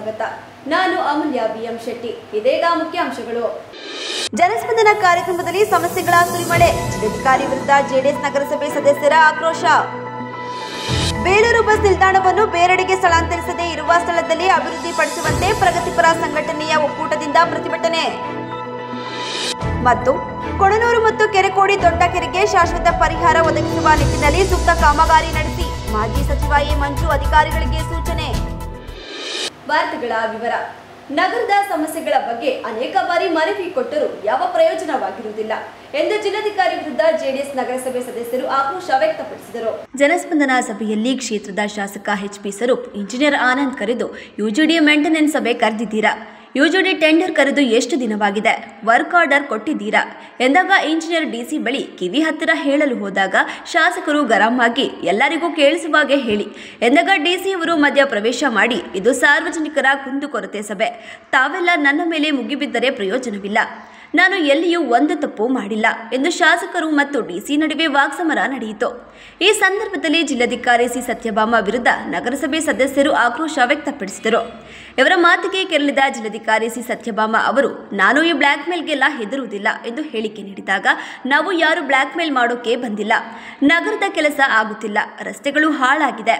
ಸ್ವಾಗತ. ನಾನು ಅಮೂಲ್ಯ ಬಿಎಂ ಶೆಟ್ಟಿ. ಇದೀಗ ಮುಖ್ಯಾಂಶಗಳು. ಜನಸ್ಪಂದನ ಕಾರ್ಯಕ್ರಮದಲ್ಲಿ ಸಮಸ್ಯೆಗಳ ಸುರಿಮಳೆ. ಜಿಲ್ಲಾಧಿಕಾರಿ ವಿರುದ್ಧ ಜೆಡಿಎಸ್ ನಗರಸಭೆ ಸದಸ್ಯರ ಆಕ್ರೋಶ. ಬೇಲೂರು ಬಸ್ ನಿಲ್ದಾಣವನ್ನು ಬೇರೆಡೆಗೆ ಸ್ಥಳಾಂತರಿಸದೇ ಇರುವ ಸ್ಥಳದಲ್ಲಿ ಅಭಿವೃದ್ಧಿಪಡಿಸುವಂತೆ ಪ್ರಗತಿಪರ ಸಂಘಟನೆಯ ಒಕ್ಕೂಟದಿಂದ ಪ್ರತಿಭಟನೆ. ಮತ್ತು ಕೊಡನೂರು ಮತ್ತು ಕೆರೆಕೋಡಿ ದೊಡ್ಡ ಕೆರೆಗೆ ಶಾಶ್ವತ ಪರಿಹಾರ ಒದಗಿಸುವ ನಿಟ್ಟಿನಲ್ಲಿ ಸೂಕ್ತ ಕಾಮಗಾರಿ ನಡೆಸಿ ಮಾಜಿ ಸಚಿವ ಎ ಮಂಜು ಅಧಿಕಾರಿಗಳಿಗೆ ಸೂಚನೆ. ವಾರ್ತೆಗಳ ವಿವರ. ನಗರದ ಸಮಸ್ಯೆಗಳ ಬಗ್ಗೆ ಅನೇಕ ಬಾರಿ ಮನವಿ ಕೊಟ್ಟರೂ ಯಾವ ಪ್ರಯೋಜನವಾಗಿರುವುದಿಲ್ಲ ಎಂದು ಜಿಲ್ಲಾಧಿಕಾರಿ ವಿರುದ್ಧ ಜೆಡಿಎಸ್ ನಗರಸಭೆ ಸದಸ್ಯರು ಆಕ್ರೋಶ ವ್ಯಕ್ತಪಡಿಸಿದರು. ಜನಸ್ಪಂದನ ಸಭೆಯಲ್ಲಿ ಕ್ಷೇತ್ರದ ಶಾಸಕ ಎಚ್.ಪಿ. ಸ್ವರೂಪ್ ಇಂಜಿನಿಯರ್ ಆನಂದ್ ಕರೆದು ಯುಜಿಡಿ ಮೇಂಟೆನೆನ್ಸ್ ಸಭೆ ಕರೆದಿದ್ದೀರಾ? ಯುಜಿಡಿ ಟೆಂಡರ್ ಕರೆದು ಎಷ್ಟು ದಿನವಾಗಿದೆ? ವರ್ಕ್ ಆರ್ಡರ್ ಕೊಟ್ಟಿದ್ದೀರಾ ಎಂದಾಗ ಇಂಜಿನಿಯರ್ ಡಿಸಿ ಬಳಿ ಕಿವಿ ಹತ್ತಿರ ಹೇಳಲು ಹೋದಾಗ ಶಾಸಕರು ಗರಂ ಆಗಿ ಎಲ್ಲರಿಗೂ ಕೇಳಿಸುವಾಗೆ ಹೇಳಿ ಎಂದಾಗ ಡಿಸಿಯವರು ಮಧ್ಯ ಪ್ರವೇಶ ಮಾಡಿ ಇದು ಸಾರ್ವಜನಿಕರ ಕುಂದುಕೊರತೆ ಸಭೆ, ತಾವೆಲ್ಲ ನನ್ನ ಮೇಲೆ ಮುಗಿಬಿದ್ದರೆ ಪ್ರಯೋಜನವಿಲ್ಲ, ನಾನು ಎಲ್ಲಿಯೂ ಒಂದು ತಪ್ಪು ಮಾಡಿಲ್ಲ ಎಂದು ಶಾಸಕರು ಮತ್ತು ಡಿಸಿ ನಡುವೆ ವಾಕ್ಸಮರ ನಡೆಯಿತು. ಈ ಸಂದರ್ಭದಲ್ಲಿ ಜಿಲ್ಲಾಧಿಕಾರಿ ಸಿ ಸತ್ಯಭಾಮ ವಿರುದ್ಧ ನಗರಸಭೆ ಸದಸ್ಯರು ಆಕ್ರೋಶ ವ್ಯಕ್ತಪಡಿಸಿದರು. ಇವರ ಮಾತಿಗೆ ಕೆರಳಿದ ಜಿಲ್ಲಾಧಿಕಾರಿ ಸಿ ಸತ್ಯಭಾಮ ಅವರು, ನಾನು ಈ ಬ್ಲ್ಯಾಕ್ ಮೇಲ್ಗೆಲ್ಲ ಹೆದರುವುದಿಲ್ಲ ಎಂದು ಹೇಳಿಕೆ ನೀಡಿದಾಗ, ನಾವು ಯಾರು ಬ್ಲ್ಯಾಕ್ ಮೇಲ್ ಮಾಡೋಕೆ ಬಂದಿಲ್ಲ, ನಗರದ ಕೆಲಸ ಆಗುತ್ತಿಲ್ಲ, ರಸ್ತೆಗಳು ಹಾಳಾಗಿದೆ,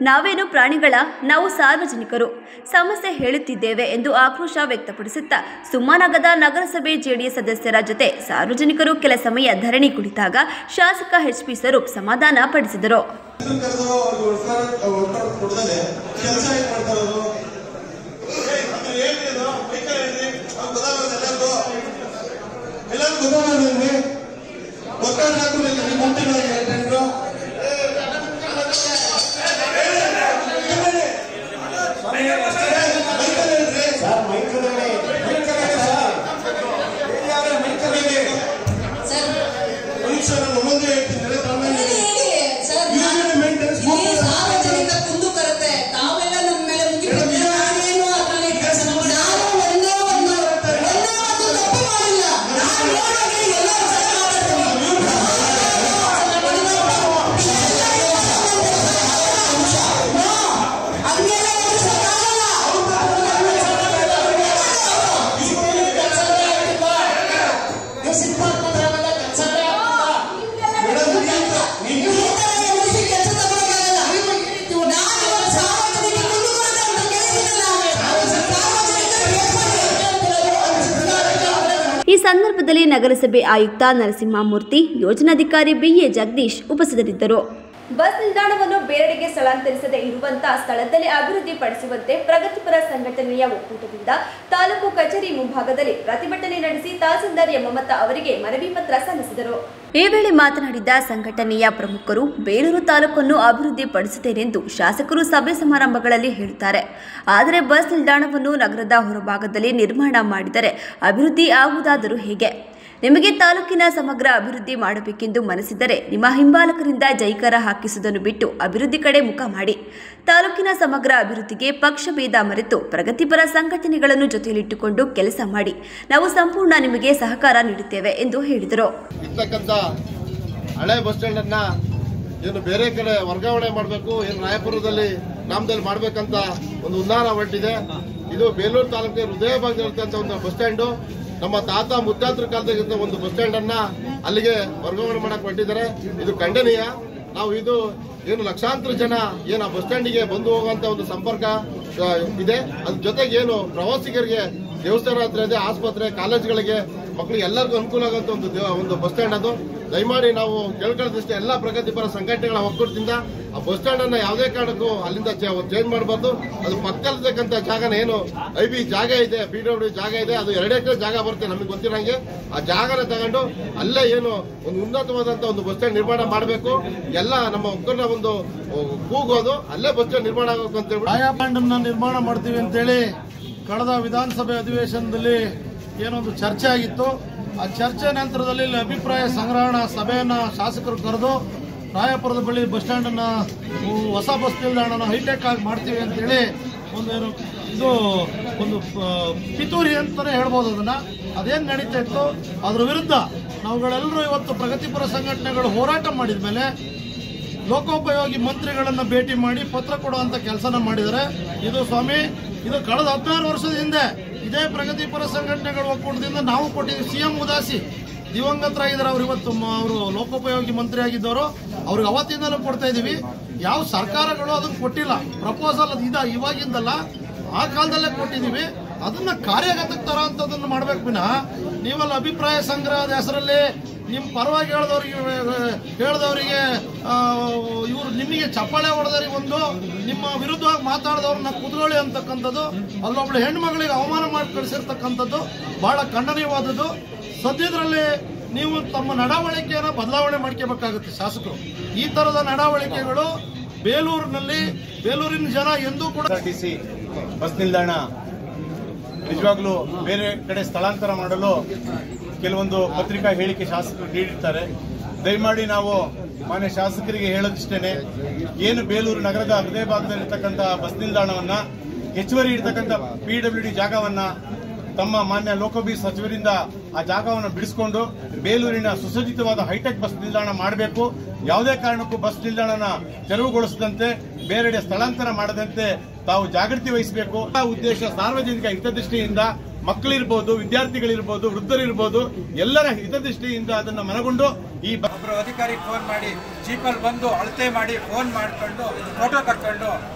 ನಾವೇನು ಪ್ರಾಣಿಗಳ, ನಾವು ಸಾರ್ವಜನಿಕರು, ಸಮಸ್ಯೆ ಹೇಳುತ್ತಿದ್ದೇವೆ ಎಂದು ಆಕ್ರೋಶ ವ್ಯಕ್ತಪಡಿಸುತ್ತಾ ಸುಮ್ಮನಾಗದ ನಗರಸಭೆ ಜೆಡಿಎಸ್ ಸದಸ್ಯರ ಜೊತೆ ಸಾರ್ವಜನಿಕರು ಕೆಲ ಸಮಯ ಧರಣಿ ಕುಳಿತಾಗ ಶಾಸಕ ಎಚ್.ಪಿ. ಸ್ವರೂಪ್ ಸಮಾಧಾನ ಪಡಿಸಿದರು. ಈ ಸಂದರ್ಭದಲ್ಲಿ ನಗರಸಭೆ ಆಯುಕ್ತ ನರಸಿಂಹಮೂರ್ತಿ, ಯೋಜನಾಧಿಕಾರಿ ಬಿ.ಎ. ಜಗದೀಶ್ ಉಪಸ್ಥಿತರಿದ್ದರು. ಬಸ್ ನಿಲ್ದಾಣವನ್ನು ಬೇರೆಡೆಗೆ ಸ್ಥಳಾಂತರಿಸದೇ ಇರುವಂತಹ ಸ್ಥಳದಲ್ಲಿ ಅಭಿವೃದ್ಧಿಪಡಿಸುವಂತೆ ಪ್ರಗತಿಪರ ಸಂಘಟನೆಯ ಒಕ್ಕೂಟದಿಂದ ತಾಲೂಕು ಕಚೇರಿ ಮುಂಭಾಗದಲ್ಲಿ ಪ್ರತಿಭಟನೆ ನಡೆಸಿ ತಹಸೀಲ್ದಾರ್ ಎಂ ಮಮತಾ ಅವರಿಗೆ ಮನವಿ ಪತ್ರ ಸಲ್ಲಿಸಿದರು. ಈ ವೇಳೆ ಮಾತನಾಡಿದ ಸಂಘಟನೆಯ ಪ್ರಮುಖರು, ಬೇಲೂರು ತಾಲೂಕನ್ನು ಅಭಿವೃದ್ಧಿಪಡಿಸುತ್ತೇನೆಂದು ಶಾಸಕರು ಸಭೆ ಸಮಾರಂಭಗಳಲ್ಲಿ ಹೇಳುತ್ತಾರೆ. ಆದರೆ ಬಸ್ ನಿಲ್ದಾಣವನ್ನು ನಗರದ ಹೊರಭಾಗದಲ್ಲಿ ನಿರ್ಮಾಣ ಮಾಡಿದರೆ ಅಭಿವೃದ್ಧಿ ಆಗುವುದಾದರೂ ಹೇಗೆ? ನಿಮಗೆ ತಾಲೂಕಿನ ಸಮಗ್ರ ಅಭಿವೃದ್ಧಿ ಮಾಡಬೇಕೆಂದು ಮನಸ್ಸಿದ್ದರೆ ನಿಮ್ಮ ಹಿಂಬಾಲಕರಿಂದ ಜೈಕಾರ ಹಾಕಿಸುವುದನ್ನು ಬಿಟ್ಟು ಅಭಿವೃದ್ಧಿ ಕಡೆ ಮುಖ ಮಾಡಿ. ತಾಲೂಕಿನ ಸಮಗ್ರ ಅಭಿವೃದ್ಧಿಗೆ ಪಕ್ಷ ಭೇದ ಮರೆತು ಪ್ರಗತಿಪರ ಸಂಘಟನೆಗಳನ್ನು ಜೊತೆಯಲ್ಲಿಟ್ಟುಕೊಂಡು ಕೆಲಸ ಮಾಡಿ. ನಾವು ಸಂಪೂರ್ಣ ನಿಮಗೆ ಸಹಕಾರ ನೀಡುತ್ತೇವೆ ಎಂದು ಹೇಳಿದರು. ಹಳೆ ಬಸ್ ಸ್ಟ್ಯಾಂಡ್ ಅನ್ನ ಏನು ಬೇರೆ ಕಡೆ ವರ್ಗಾವಣೆ ಮಾಡಬೇಕು, ಏನು ರಾಯಪುರದಲ್ಲಿ ನಾಮದಲ್ಲಿ ಮಾಡಬೇಕಂತ ಒಂದು ಉನ್ನಾರ ಹೊರಟಿದೆ. ಇದು ಬೇಲೂರು ತಾಲೂಕಿನ ಹೃದಯ ಭಾಗದಲ್ಲಿರ್ತಕ್ಕಂಥ ಒಂದು ಬಸ್ ಸ್ಟ್ಯಾಂಡು. ನಮ್ಮ ತಾತ ಮುತ್ತಾತರ ಕಾಲದಾಗಿದ್ದ ಒಂದು ಬಸ್ ಸ್ಟ್ಯಾಂಡ್ ಅನ್ನ ಅಲ್ಲಿಗೆ ವರ್ಗಾವಣೆ ಮಾಡಕ್ ಹೊರಟಿದ್ದಾರೆ. ಇದು ಖಂಡನೀಯ. ನಾವು ಇದು ಏನು ಲಕ್ಷಾಂತರ ಜನ ಏನು ಆ ಬಸ್ ಸ್ಟ್ಯಾಂಡಿಗೆ ಬಂದು ಹೋಗುವಂತ ಒಂದು ಸಂಪರ್ಕ ಇದೆ. ಅದ್ರ ಜೊತೆಗೆ ಏನು ಪ್ರವಾಸಿಗರಿಗೆ ದೇವಸ್ಥಾನ ಹತ್ರ ಇದೆ, ಆಸ್ಪತ್ರೆ, ಕಾಲೇಜುಗಳಿಗೆ, ಮಕ್ಕಳಿಗೆ ಎಲ್ಲರಿಗೂ ಅನುಕೂಲ ಆಗುವಂತ ಒಂದು ಬಸ್ ಸ್ಟ್ಯಾಂಡ್ ಅದು. ದಯಮಾಡಿ ನಾವು ಕೇಳ್ಕೊಳ್ಳೋದಿಷ್ಟೇ, ಎಲ್ಲ ಪ್ರಗತಿಪರ ಸಂಘಟನೆಗಳ ಒಕ್ಕೂಟದಿಂದ ಆ ಬಸ್ ಸ್ಟ್ಯಾಂಡ್ ಅನ್ನ ಯಾವುದೇ ಕಾರಣಕ್ಕೂ ಅಲ್ಲಿಂದ ಚೇಂಜ್ ಮಾಡಬಾರ್ದು. ಅದು ಪಕ್ಕದಲ್ಲಿರ್ತಕ್ಕಂಥ ಜಾಗನ ಏನು ಐಬಿ ಜಾಗ ಇದೆ, PWD ಜಾಗ ಇದೆ, ಅದು 2 ಎಕರೆ ಜಾಗ ಬರುತ್ತೆ ನಮಗೆ ಗೊತ್ತಿರಂಗೆ. ಆ ಜಾಗನ ತಗೊಂಡು ಅಲ್ಲೇ ಏನು ಒಂದು ಉನ್ನತವಾದಂತ ಒಂದು ಬಸ್ ಸ್ಟ್ಯಾಂಡ್ ನಿರ್ಮಾಣ ಮಾಡಬೇಕು. ಎಲ್ಲ ನಮ್ಮ ಒಕ್ಕೂಟನ ಒಂದು ಕೂಗೋದು ಅಲ್ಲೇ ಬಸ್ ಸ್ಟ್ಯಾಂಡ್ ನಿರ್ಮಾಣ ಆಗಬೇಕು ಅಂತ ಹೇಳಿ ನಿರ್ಮಾಣ ಮಾಡ್ತೀವಿ ಅಂತೇಳಿ ಕಳೆದ ವಿಧಾನಸಭೆ ಅಧಿವೇಶನದಲ್ಲಿ ಏನೊಂದು ಚರ್ಚೆ ಆಗಿತ್ತು. ಆ ಚರ್ಚೆ ನಂತರದಲ್ಲಿ ಅಭಿಪ್ರಾಯ ಸಂಗ್ರಹಣಾ ಸಭೆಯನ್ನ ಶಾಸಕರು ಕರೆದು ರಾಯಪುರದ ಬಳಿ ಬಸ್ ಸ್ಟ್ಯಾಂಡ್ ಅನ್ನ ಹೊಸ ಬಸ್ ನಿಲ್ದಾಣನ ಹೈಟೆಕ್ ಆಗಿ ಮಾಡ್ತೀವಿ ಅಂತೇಳಿ ಇದು ಒಂದು ಪಿತೂರಿ ಅಂತಾನೆ ಹೇಳ್ಬೋದು. ಅದೇನು ನಡೀತಾ ಇತ್ತು ಅದ್ರ ವಿರುದ್ಧ ನಾವುಗಳೆಲ್ಲರೂ ಇವತ್ತು ಪ್ರಗತಿಪರ ಸಂಘಟನೆಗಳು ಹೋರಾಟ ಮಾಡಿದ ಮೇಲೆ ಲೋಕೋಪಯೋಗಿ ಮಂತ್ರಿಗಳನ್ನ ಭೇಟಿ ಮಾಡಿ ಪತ್ರ ಕೊಡುವಂತ ಕೆಲಸನ ಮಾಡಿದರೆ ಇದು ಸ್ವಾಮಿ ಇದು ಕಳೆದ 16 ವರ್ಷದ ಹಿಂದೆ ಇದೇ ಪ್ರಗತಿಪರ ಸಂಘಟನೆಗಳ ಒಕ್ಕೂಟದಿಂದ ನಾವು ಕೊಟ್ಟಿದ್ದೀವಿ. CM ಉದಾಸಿ ದಿವಂಗತರಾಗಿದ್ದಾರೆ, ಅವ್ರು ಇವತ್ತು ಅವರು ಲೋಕೋಪಯೋಗಿ ಮಂತ್ರಿ ಆಗಿದ್ದವರು, ಅವ್ರಿಗೆ ಅವತ್ತಿಂದಲೂ ಕೊಡ್ತಾ ಇದ್ದೀವಿ. ಯಾವ ಸರ್ಕಾರಗಳು ಅದನ್ನು ಕೊಟ್ಟಿಲ್ಲ. ಪ್ರಪೋಸಲ್ ಇವಾಗಿಂದಲ್ಲ, ಆ ಕಾಲದಲ್ಲೇ ಕೊಟ್ಟಿದ್ದೀವಿ. ಅದನ್ನ ಕಾರ್ಯಗತಕ್ಕೆ ತರೋಂಥದ್ದನ್ನು ಮಾಡ್ಬೇಕು ವಿನಃ ನೀವಲ್ಲ ಅಭಿಪ್ರಾಯ ಸಂಗ್ರಹದ ಹೆಸರಲ್ಲಿ ನಿಮ್ಮ ಪರವಾಗಿ ಹೇಳ್ದವರಿಗೆ ಇವರು ನಿಮಗೆ ಚಪ್ಪಾಳೆ ಹೊಡೆದವರಿಗೆ ಒಂದು, ನಿಮ್ಮ ವಿರುದ್ಧವಾಗಿ ಮಾತಾಡಿದವ್ರನ್ನ ಕುತ್ಕೊಳ್ಳಿ ಅಂತಕ್ಕಂಥದ್ದು, ಅಲ್ಲೊಬ್ಳು ಹೆಣ್ಮಗಳಿಗೆ ಅವಮಾನ ಮಾಡಿ ಕಳಿಸಿರ್ತಕ್ಕಂಥದ್ದು ಬಹಳ ಖಂಡನೀಯವಾದದ್ದು. ಸದ್ಯದರಲ್ಲಿ ನೀವು ತಮ್ಮ ನಡವಳಿಕೆಯನ್ನು ಬದಲಾವಣೆ ಮಾಡ್ಕೋಬೇಕಾಗುತ್ತೆ ಶಾಸಕರು. ಈ ತರದ ನಡವಳಿಕೆಗಳು ಬೇಲೂರಿನ ಜನ ಎಂದೂ ಕೂಡ RTC ಬಸ್ ನಿಲ್ದಾಣ ನಿಜವಾಗ್ಲೂ ಬೇರೆ ಕಡೆ ಸ್ಥಳಾಂತರ ಮಾಡಲು ಕೆಲವೊಂದು ಪತ್ರಿಕಾ ಹೇಳಿಕೆ ಶಾಸಕರು ನೀಡಿರ್ತಾರೆ. ದಯಮಾಡಿ ನಾವು ಮಾನ್ಯ ಶಾಸಕರಿಗೆ ಹೇಳೋದಿಷ್ಟೇನೆ, ಏನು ಬೇಲೂರು ನಗರದ ಹೃದಯ ಭಾಗದಲ್ಲಿರ್ತಕ್ಕಂಥ ಬಸ್ ನಿಲ್ದಾಣವನ್ನ, ಹೆಚ್ಚುವರಿ ಇರ್ತಕ್ಕಂಥ PWD ಜಾಗವನ್ನ ತಮ್ಮ ಮಾನ್ಯ ಲೋಕೋಪಯೋಗಿ ಸಚಿವರಿಂದ ಆ ಜಾಗವನ್ನು ಬಿಡಿಸಿಕೊಂಡು ಬೇಲೂರಿನ ಸುಸಜ್ಜಿತವಾದ ಹೈಟೆಕ್ ಬಸ್ ನಿಲ್ದಾಣ ಮಾಡಬೇಕು. ಯಾವುದೇ ಕಾರಣಕ್ಕೂ ಬಸ್ ನಿಲ್ದಾಣನ ತೆರವುಗೊಳಿಸದಂತೆ, ಬೇರೆಡೆ ಸ್ಥಳಾಂತರ ಮಾಡದಂತೆ ತಾವು ಜಾಗೃತಿ ವಹಿಸಬೇಕು. ಆ ಉದ್ದೇಶ ಸಾರ್ವಜನಿಕ ಹಿತದೃಷ್ಟಿಯಿಂದ, ಮಕ್ಕಳಿರ್ಬೋದು, ವಿದ್ಯಾರ್ಥಿಗಳಿರ್ಬೋದು, ವೃದ್ಧರಿರ್ಬೋದು, ಎಲ್ಲರ ಹಿತದೃಷ್ಟಿಯಿಂದ ಅದನ್ನ ಮನಗೊಂಡು ಈ ಒಬ್ಬರು ಅಧಿಕಾರಿ ಫೋನ್ ಮಾಡಿ ಜೀಪಲ್ಲಿ ಬಂದು ಅಳತೆ ಮಾಡಿ ಫೋನ್ ಮಾಡಿಕೊಂಡು ಫೋಟೋ ತಕ್ಕೊಂಡು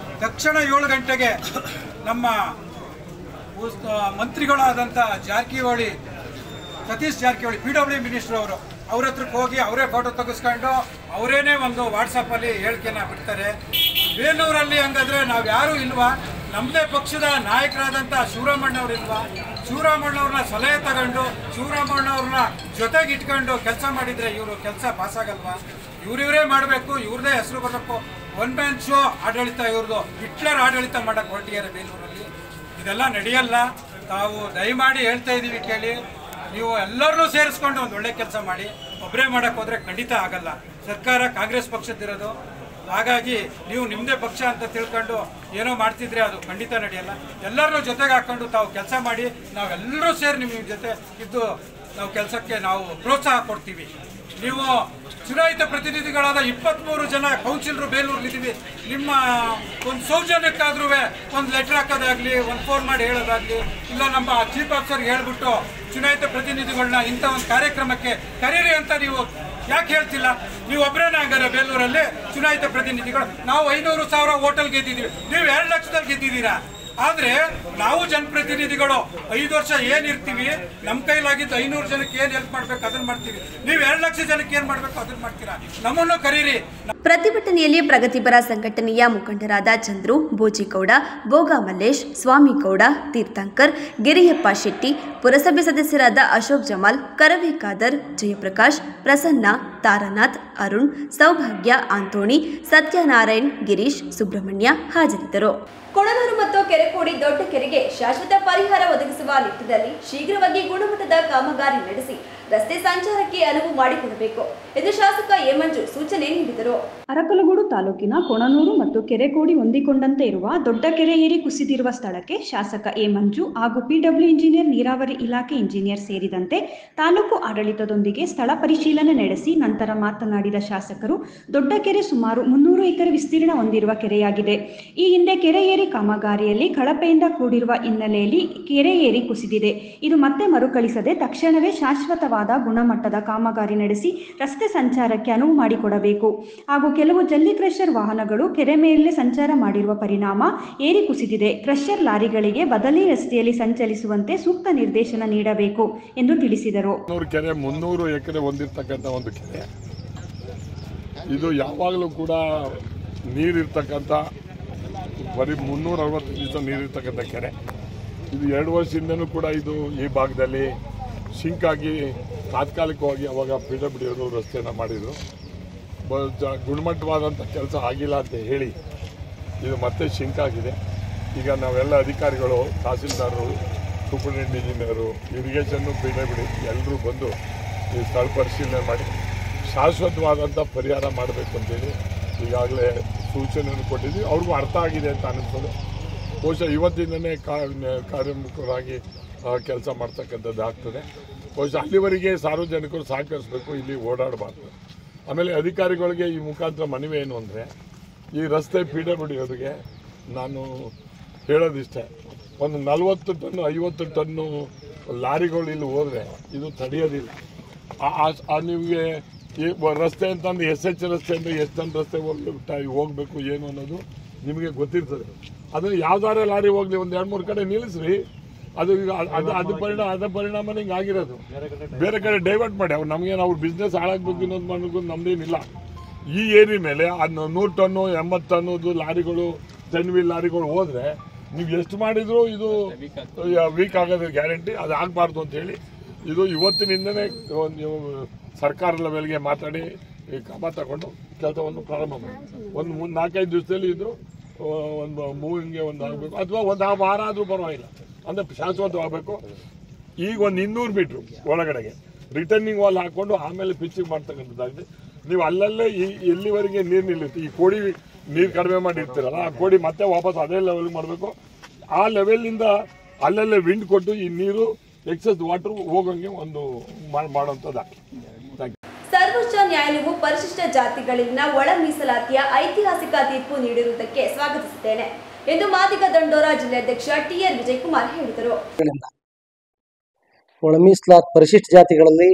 ತಕ್ಷಣ 7 ಗಂಟೆಗೆ ನಮ್ಮ ಮಂತ್ರಿಗಳಾದಂಥ ಸತೀಶ್ ಜಾರಕಿಹೊಳಿ PWD ಮಿನಿಸ್ಟರ್ ಅವ್ರ ಹತ್ರಕ್ಕೆ ಹೋಗಿ ಅವರೇ ಫೋಟೋ ತೆಗೆಸ್ಕೊಂಡು ಅವರೇನೇ ಒಂದು ವಾಟ್ಸಪ್ಪಲ್ಲಿ ಹೇಳಿಕೆನ ಬಿಡ್ತಾರೆ. ಬೇಲೂರಲ್ಲಿ ಹಂಗಾದ್ರೆ ನಾವು ಯಾರೂ ಇಲ್ವಾ? ನಮ್ಮದೇ ಪಕ್ಷದ ನಾಯಕರಾದಂಥ ಶಿವರಾಮಣ್ಣವ್ರು ಇಲ್ವಾ? ಶಿವರಾಮಣ್ಣವ್ರನ್ನ ಸಲಹೆ ತಗೊಂಡು ಶಿವರಾಮಣ್ಣವ್ರನ್ನ ಜೊತೆಗೆ ಇಟ್ಕೊಂಡು ಕೆಲಸ ಮಾಡಿದರೆ ಇವರು ಕೆಲಸ ಪಾಸಾಗಲ್ವಾ? ಇವರೇ ಮಾಡಬೇಕು, ಇವ್ರದೇ ಹೆಸರು ಬರಬೇಕು. ಒನ್ ಮ್ಯಾನ್ ಶೋ ಆಡಳಿತ ಇವ್ರದ್ದು, ಹಿಟ್ಲರ್ ಆಡಳಿತ ಮಾಡಕ್ಕೆ ಹೊರಟಿದ್ದಾರೆ ಬೇಲೂರಲ್ಲಿ. ಇದೆಲ್ಲ ನಡೆಯಲ್ಲ. ತಾವು ದಯಮಾಡಿ ಹೇಳ್ತಾ ಇದ್ದೀವಿ ಕೇಳಿ, ನೀವು ಎಲ್ಲರನ್ನೂ ಸೇರಿಸ್ಕೊಂಡು ಒಂದು ಒಳ್ಳೆ ಕೆಲಸ ಮಾಡಿ. ಒಬ್ಬರೇ ಮಾಡಕ್ಕೆ ಹೋದರೆ ಖಂಡಿತ ಆಗಲ್ಲ. ಸರ್ಕಾರ ಕಾಂಗ್ರೆಸ್ ಪಕ್ಷದಿರೋದು, ಹಾಗಾಗಿ ನೀವು ನಿಮ್ಮದೇ ಪಕ್ಷ ಅಂತ ತಿಳ್ಕೊಂಡು ಏನೋ ಮಾಡ್ತಿದ್ರೆ ಅದು ಖಂಡಿತ ನಡೆಯಲ್ಲ. ಎಲ್ಲರನ್ನೂ ಜೊತೆಗೆ ಹಾಕ್ಕೊಂಡು ತಾವು ಕೆಲಸ ಮಾಡಿ, ನಾವೆಲ್ಲರೂ ಸೇರಿ ನಿಮ್ಮ ಜೊತೆ ಇದ್ದು ನಾವು ಕೆಲಸಕ್ಕೆ ನಾವು ಪ್ರೋತ್ಸಾಹ ಕೊಡ್ತೀವಿ. ನೀವು ಚುನಾಯಿತ ಪ್ರತಿನಿಧಿಗಳಾದ 23 ಜನ ಕೌನ್ಸಿಲರು ಬೇಲೂರಿಲಿದ್ದೀವಿ. ನಿಮ್ಮ ಒಂದು ಸೌಜನ್ಯಕ್ಕಾದ್ರೂ ಒಂದು ಲೆಟರ್ ಹಾಕೋದಾಗ್ಲಿ, ಒಂದು ಫೋನ್ ಮಾಡಿ ಹೇಳೋದಾಗ್ಲಿ, ಇಲ್ಲ ನಮ್ಮ ಚೀಫ್ ಆಫೀಸರ್ಗೆ ಹೇಳ್ಬಿಟ್ಟು ಚುನಾಯಿತ ಪ್ರತಿನಿಧಿಗಳನ್ನ ಇಂಥ ಒಂದು ಕಾರ್ಯಕ್ರಮಕ್ಕೆ ಕರೀರಿ ಅಂತ ನೀವು ಯಾಕೆ ಹೇಳ್ತಿಲ್ಲ? ನೀವು ಒಬ್ಬರೇನ ಹಂಗಾರೆ ಬೇಲೂರಲ್ಲಿ ಚುನಾಯಿತ ಪ್ರತಿನಿಧಿಗಳು? ನಾವು 500,000 ಹೋಟೆಲ್ ಗೆದ್ದಿದ್ದೀವಿ, ನೀವು 2 ಲಕ್ಷದಲ್ಲಿ ಗೆದ್ದಿದ್ದೀರಾ. ಆದರೆ ನಾವು ಜನಪ್ರತಿನಿಧಿಗಳು 5 ವರ್ಷ ಏನಿರ್ತೀವಿ, ನಮ್ಮ ಕೈಲಾಗಿದ್ದು 500 ಜನಕ್ಕೆ ಏನು ಹೆಲ್ಪ್ ಮಾಡಬೇಕು ಅದನ್ನು ಮಾಡ್ತೀವಿ. ನೀವು 2 ಲಕ್ಷ ಜನಕ್ಕೆ ಏನು ಮಾಡಬೇಕು ಅದನ್ನು ಮಾಡ್ತೀರಾ? ನಮ್ಮನ್ನು ಕರೀರಿ. ಪ್ರತಿಭಟನೆಯಲ್ಲಿ ಪ್ರಗತಿಪರ ಸಂಘಟನೆಯ ಮುಖಂಡರಾದ ಚಂದ್ರು, ಬೋಜಿಗೌಡ, ಬೋಗ ಮಲ್ಲೇಶ್, ಸ್ವಾಮಿಗೌಡ, ತೀರ್ಥಂಕರ್, ಗಿರಿಯಪ್ಪ ಶೆಟ್ಟಿ, ಪುರಸಭೆ ಸದಸ್ಯರಾದ ಅಶೋಕ್ ಜಮಾಲ್, ಕರವೇ ಖಾದರ್, ಜಯಪ್ರಕಾಶ್, ಪ್ರಸನ್ನ, ತಾರಾನಾಥ್, ಅರುಣ್, ಸೌಭಾಗ್ಯ, ಆಂತೋಣಿ, ಸತ್ಯನಾರಾಯಣ್, ಗಿರೀಶ್, ಸುಬ್ರಹ್ಮಣ್ಯ ಹಾಜರಿದ್ದರು. ಕೊಣನೂರು ಮತ್ತು ಕೆರೆಕೋಡಿ ದೊಡ್ಡ ಕೆರೆಗೆ ಶಾಶ್ವತ ಪರಿಹಾರ ಒದಗಿಸುವ ನಿಟ್ಟಿನಲ್ಲಿ ಶೀಘ್ರವಾಗಿ ಗುಣಮಟ್ಟದ ಕಾಮಗಾರಿ ನಡೆಸಿ ರಸ್ತೆ ಸಂಚಾರಕ್ಕೆ ಅನುವು ಮಾಡಿಕೊಡಬೇಕು ಎಂದು ಶಾಸಕ ಎ ಮಂಜು ಸೂಚನೆ ನೀಡಿದರು. ಅರಕಲಗೂಡು ತಾಲೂಕಿನ ಕೊಣನೂರು ಮತ್ತು ಕೆರೆಕೋಡಿ ಹೊಂದಿಕೊಂಡಂತೆ ಇರುವ ದೊಡ್ಡ ಕೆರೆ ಏರಿ ಕುಸಿದಿರುವ ಸ್ಥಳಕ್ಕೆ ಶಾಸಕ ಎ ಮಂಜು ಹಾಗೂ PW ಇಂಜಿನಿಯರ್, ನೀರಾವರಿ ಇಲಾಖೆ ಇಂಜಿನಿಯರ್ ಸೇರಿದಂತೆ ತಾಲೂಕು ಆಡಳಿತದೊಂದಿಗೆ ಸ್ಥಳ ಪರಿಶೀಲನೆ ನಡೆಸಿ ನಂತರ ಮಾತನಾಡಿದ ಶಾಸಕರು, ದೊಡ್ಡ ಕೆರೆ ಸುಮಾರು 300 ಎಕರೆ ವಿಸ್ತೀರ್ಣ ಹೊಂದಿರುವ ಕೆರೆಯಾಗಿದೆ. ಈ ಹಿಂದೆ ಕೆರೆ ಏರಿ ಕಾಮಗಾರಿಯಲ್ಲಿ ಕಳಪೆಯಿಂದ ಕೂಡಿರುವ ಹಿನ್ನೆಲೆಯಲ್ಲಿ ಕೆರೆ ಏರಿ ಕುಸಿದಿದೆ. ಇದು ಮತ್ತೆ ಮರುಕಳಿಸದೆ ತಕ್ಷಣವೇ ಶಾಶ್ವತವಾದ ಗುಣಮಟ್ಟದ ಕಾಮಗಾರಿ ನಡೆಸಿ ರಸ್ತೆ ಸಂಚಾರಕ್ಕೆ ಅನುವು ಮಾಡಿಕೊಡಬೇಕು ಹಾಗೂ ಕೆಲವು ಜಲ್ಲಿ ಕ್ರಷರ್ ವಾಹನಗಳು ಕೆರೆ ಮೇಲೆ ಸಂಚಾರ ಮಾಡಿರುವ ಪರಿಣಾಮ ಏರಿ ಕುಸಿದಿದೆ. ಕ್ರಷರ್ ಲಾರಿಗಳಿಗೆ ಬದಲಿ ರಸ್ತೆಯಲ್ಲಿ ಸಂಚರಿಸುವಂತೆ ಸೂಕ್ತ ನಿರ್ದೇಶನ ನೀಡಬೇಕು ಎಂದು ತಿಳಿಸಿದರು. 300 ಎಕರೆ ಹೊಂದಿರತಕ್ಕಂಥ ಒಂದು ಕೆರೆ ಇದು ಯಾವಾಗಲೂ ಕೂಡ ನೀರಿರ್ತಕ್ಕಂಥ ಬರೀ 360 ದಿವಸ ನೀರಿರ್ತಕ್ಕಂಥ ಕೆರೆ. ಇದು 2 ವರ್ಷದಿಂದನೂ ಕೂಡ ಇದು ಈ ಭಾಗದಲ್ಲಿ ಸಿಂಕ್ ಆಗಿ ತಾತ್ಕಾಲಿಕವಾಗಿ ಅವಾಗ PWD ಅವರು ರಸ್ತೆಯನ್ನು ಮಾಡಿದರು. ಗುಣಮಟ್ಟವಾದಂಥ ಕೆಲಸ ಆಗಿಲ್ಲ ಅಂತ ಹೇಳಿ ಇದು ಮತ್ತೆ ಸಿಂಕ್ ಆಗಿದೆ. ಈಗ ನಾವೆಲ್ಲ ಅಧಿಕಾರಿಗಳು, ತಹಸೀಲ್ದಾರರು, ಸೂಪರಿಂಟೆಂಡೆಂಟ್ ಇಂಜಿನಿಯರು, ಇರಿಗೇಷನ್ನು, PWD ಎಲ್ಲರೂ ಬಂದು ಈ ಸ್ಥಳ ಪರಿಶೀಲನೆ ಮಾಡಿ ಶಾಶ್ವತವಾದಂಥ ಪರಿಹಾರ ಮಾಡಬೇಕು ಅಂತೇಳಿ ಈಗಾಗಲೇ ಸೂಚನೆಯನ್ನು ಕೊಟ್ಟಿದ್ದೀವಿ. ಅವ್ರಿಗೂ ಅರ್ಥ ಆಗಿದೆ ಅಂತ ಅನ್ನಿಸ್ತದೆ. ಬಹುಶಃ ಇವತ್ತಿಂದನೇ ಕಾರ್ಯೋನ್ಮುಖರಾಗಿ ಕೆಲಸ ಮಾಡ್ತಕ್ಕಂಥದ್ದು ಆಗ್ತದೆ. ಬಹುಶಃ ಅಲ್ಲಿವರೆಗೆ ಸಾರ್ವಜನಿಕರು ಸಹಕರಿಸಬೇಕು, ಇಲ್ಲಿ ಓಡಾಡಬಾರ್ದು. ಆಮೇಲೆ ಅಧಿಕಾರಿಗಳಿಗೆ ಈ ಮುಖಾಂತರ ಮನವಿ ಏನು ಅಂದರೆ, ಈ ರಸ್ತೆ PWD ಅವರಿಗೆ ನಾನು ಹೇಳೋದಿಷ್ಟೇ, ಒಂದು 40 ಟನ್ನು 50 ಟನ್ನು ಲಾರಿಗಳು ಇಲ್ಲಿ ಹೋದರೆ ಇದು ತಡೆಯೋದಿಲ್ಲ. ನಿಮಗೆ ರಸ್ತೆ ಅಂತಂದ್ರೆ SH ರಸ್ತೆ ಅಂದರೆ ಎಷ್ಟು ಟನ್ ರಸ್ತೆ ಹೋಗ್ಬೇಕು ಏನು ಅನ್ನೋದು ನಿಮಗೆ ಗೊತ್ತಿರ್ತದೆ. ಅದನ್ನು ಯಾವ್ದಾರ ಲಾರಿ ಹೋಗ್ಲಿ ಒಂದು 2-3 ಕಡೆ ನಿಲ್ಲಿಸ್ರಿ, ಅದು ಈಗ ಅದ ಪರಿಣಾಮನೇ ಹಿಂಗೆ ಆಗಿರೋದು. ಬೇರೆ ಕಡೆ ಡೈವರ್ಟ್ ಮಾಡಿ ಅವ್ರು ನಮಗೇನು ಅವ್ರ ಬಿಸ್ನೆಸ್ ಹಾಳಾಗಬೇಕು ಅನ್ನೋದು ಮಾಡೋದು ನಮ್ದೇನಿಲ್ಲ. ಈ ಏರಿಯಾ ಮೇಲೆ ಅದು 100 ಟನ್ನು 80 ಟನ್ನದು ಲಾರಿಗಳು 10 ವೀಲ್ ಲಾರಿಗಳು ಹೋದರೆ ನೀವು ಎಷ್ಟು ಮಾಡಿದ್ರು ಇದು ವೀಕ್ ಆಗೋದು ಗ್ಯಾರಂಟಿ. ಅದು ಆಗಬಾರ್ದು ಅಂತೇಳಿ ಇದು ಇವತ್ತಿನಿಂದನೇ ನೀವು ಸರ್ಕಾರ ಲೆವೆಲ್ಗೆ ಮಾತಾಡಿ ಕ್ರಮ ತಗೊಂಡು ಕೆಲಸವನ್ನು ಪ್ರಾರಂಭ ಮಾಡಿ ಒಂದು 4-5 ದಿವಸದಲ್ಲಿ ಇದು ಒಂದು ಮೂವಿಂಗ್ಗೆ ಒಂದು ಆಗಬೇಕು, ಅಥವಾ ಒಂದು ವಾರ ಆದರೂ ಪರವಾಗಿಲ್ಲ, ಅಂದರೆ ಶಾಶ್ವತವಾಗಬೇಕು. ಈಗ ಒಂದು 200 ಮೀಟ್ರು ಒಳಗಡೆಗೆ ರಿಟರ್ನಿಂಗ್ ವಾಲ್ ಹಾಕ್ಕೊಂಡು ಆಮೇಲೆ ಪಿಚ್ಚಿಂಗ್ ಮಾಡ್ತಕ್ಕಂಥದ್ದಾಗಿದೆ. ನೀವು ಅಲ್ಲಲ್ಲೇ ಎಲ್ಲಿವರೆಗೆ ನೀರು ನಿಲ್ಲುತ್ತೆ, ಈ ಕೋಡಿ ನೀರು ಕಡಿಮೆ ಮಾಡಿರ್ತೀರಲ್ಲ, ಆ ಕೋಡಿ ಮತ್ತೆ ವಾಪಸ್ ಅದೇ ಲೆವೆಲ್ಗೆ ಮಾಡಬೇಕು. ಆ ಲೆವೆಲಿಂದ ಅಲ್ಲಲ್ಲೇ ವಿಂಡ್ ಕೊಟ್ಟು ಈ ನೀರು ಎಕ್ಸಸ್ ವಾಟರ್ ಹೋಗೋಂಗೆ ಒಂದು ಮಾಡೋಂಥದ್ದಾಗಲಿ. ಸರ್ವೋಚ್ಚ ನ್ಯಾಯಾಲಯವು ಪರಿಶಿಷ್ಟ ಜಾತಿಗಳಲ್ಲಿನ ಒಳ ಮೀಸಲಾತಿಯ ಐತಿಹಾಸಿಕ ತೀರ್ಪು ನೀಡಿರುವುದಕ್ಕೆ ಸ್ವಾಗತಿಸುತ್ತೇನೆ ಎಂದು ಮಾದಿಗ ದಂಡೋರ ಜಿಲ್ಲಾಧ್ಯಕ್ಷ TR ವಿಜಯಕುಮಾರ್ ಹೇಳಿದರು. ಒಳ ಮೀಸಲಾತಿ ಪರಿಶಿಷ್ಟ ಜಾತಿಗಳಲ್ಲಿ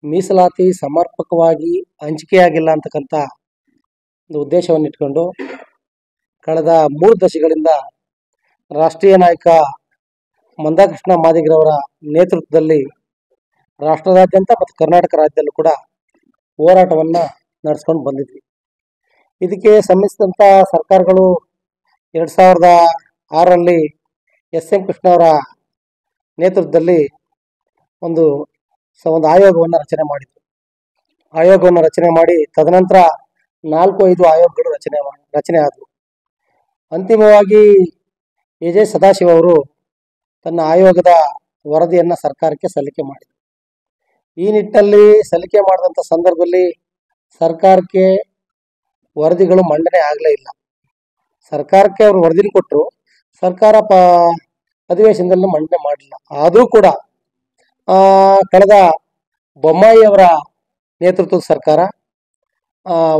ಮೀಸಲಾತಿ ಸಮರ್ಪಕವಾಗಿ ಹಂಚಿಕೆಯಾಗಿಲ್ಲ ಅಂತಕ್ಕಂಥ ಒಂದು ಉದ್ದೇಶವನ್ನು ಇಟ್ಕೊಂಡು ಕಳೆದ 3 ದಶಕಗಳಿಂದ ರಾಷ್ಟ್ರೀಯ ನಾಯಕ ಮಂದಾಕೃಷ್ಣ ಮಾದಿಗರವರ ನೇತೃತ್ವದಲ್ಲಿ ರಾಷ್ಟ್ರದಾದ್ಯಂತ ಮತ್ತು ಕರ್ನಾಟಕ ರಾಜ್ಯದಲ್ಲೂ ಕೂಡ ಹೋರಾಟವನ್ನು ನಡೆಸ್ಕೊಂಡು ಬಂದಿದ್ವಿ. ಇದಕ್ಕೆ ಸಂಬಂಧಿಸಿದಂಥ ಸರ್ಕಾರಗಳು 2006ರಲ್ಲಿ SM ಕೃಷ್ಣ ಅವರ ನೇತೃತ್ವದಲ್ಲಿ ಒಂದು ಆಯೋಗವನ್ನು ರಚನೆ ಮಾಡಿ ತದನಂತರ 4-5 ಆಯೋಗಗಳು ರಚನೆ ಆದವು. ಅಂತಿಮವಾಗಿ AJ ಸದಾಶಿವ ಅವರು ತನ್ನ ಆಯೋಗದ ವರದಿಯನ್ನು ಸರ್ಕಾರಕ್ಕೆ ಸಲ್ಲಿಕೆ ಮಾಡಿದರು. ಈ ನಿಟ್ಟಿನಲ್ಲಿ ಸಲ್ಲಿಕೆ ಮಾಡಿದಂಥ ಸಂದರ್ಭದಲ್ಲಿ ಸರ್ಕಾರಕ್ಕೆ ವರದಿಗಳು ಮಂಡನೆ ಆಗಲೇ ಇಲ್ಲ. ಸರ್ಕಾರಕ್ಕೆ ಅವರು ವರದಿನ ಕೊಟ್ಟರು, ಸರ್ಕಾರ ಅಧಿವೇಶನದಲ್ಲಿ ಮಂಡನೆ ಮಾಡಲಿಲ್ಲ. ಆದರೂ ಕೂಡ ಕಳೆದ ಬೊಮ್ಮಾಯಿಯವರ ನೇತೃತ್ವದ ಸರ್ಕಾರ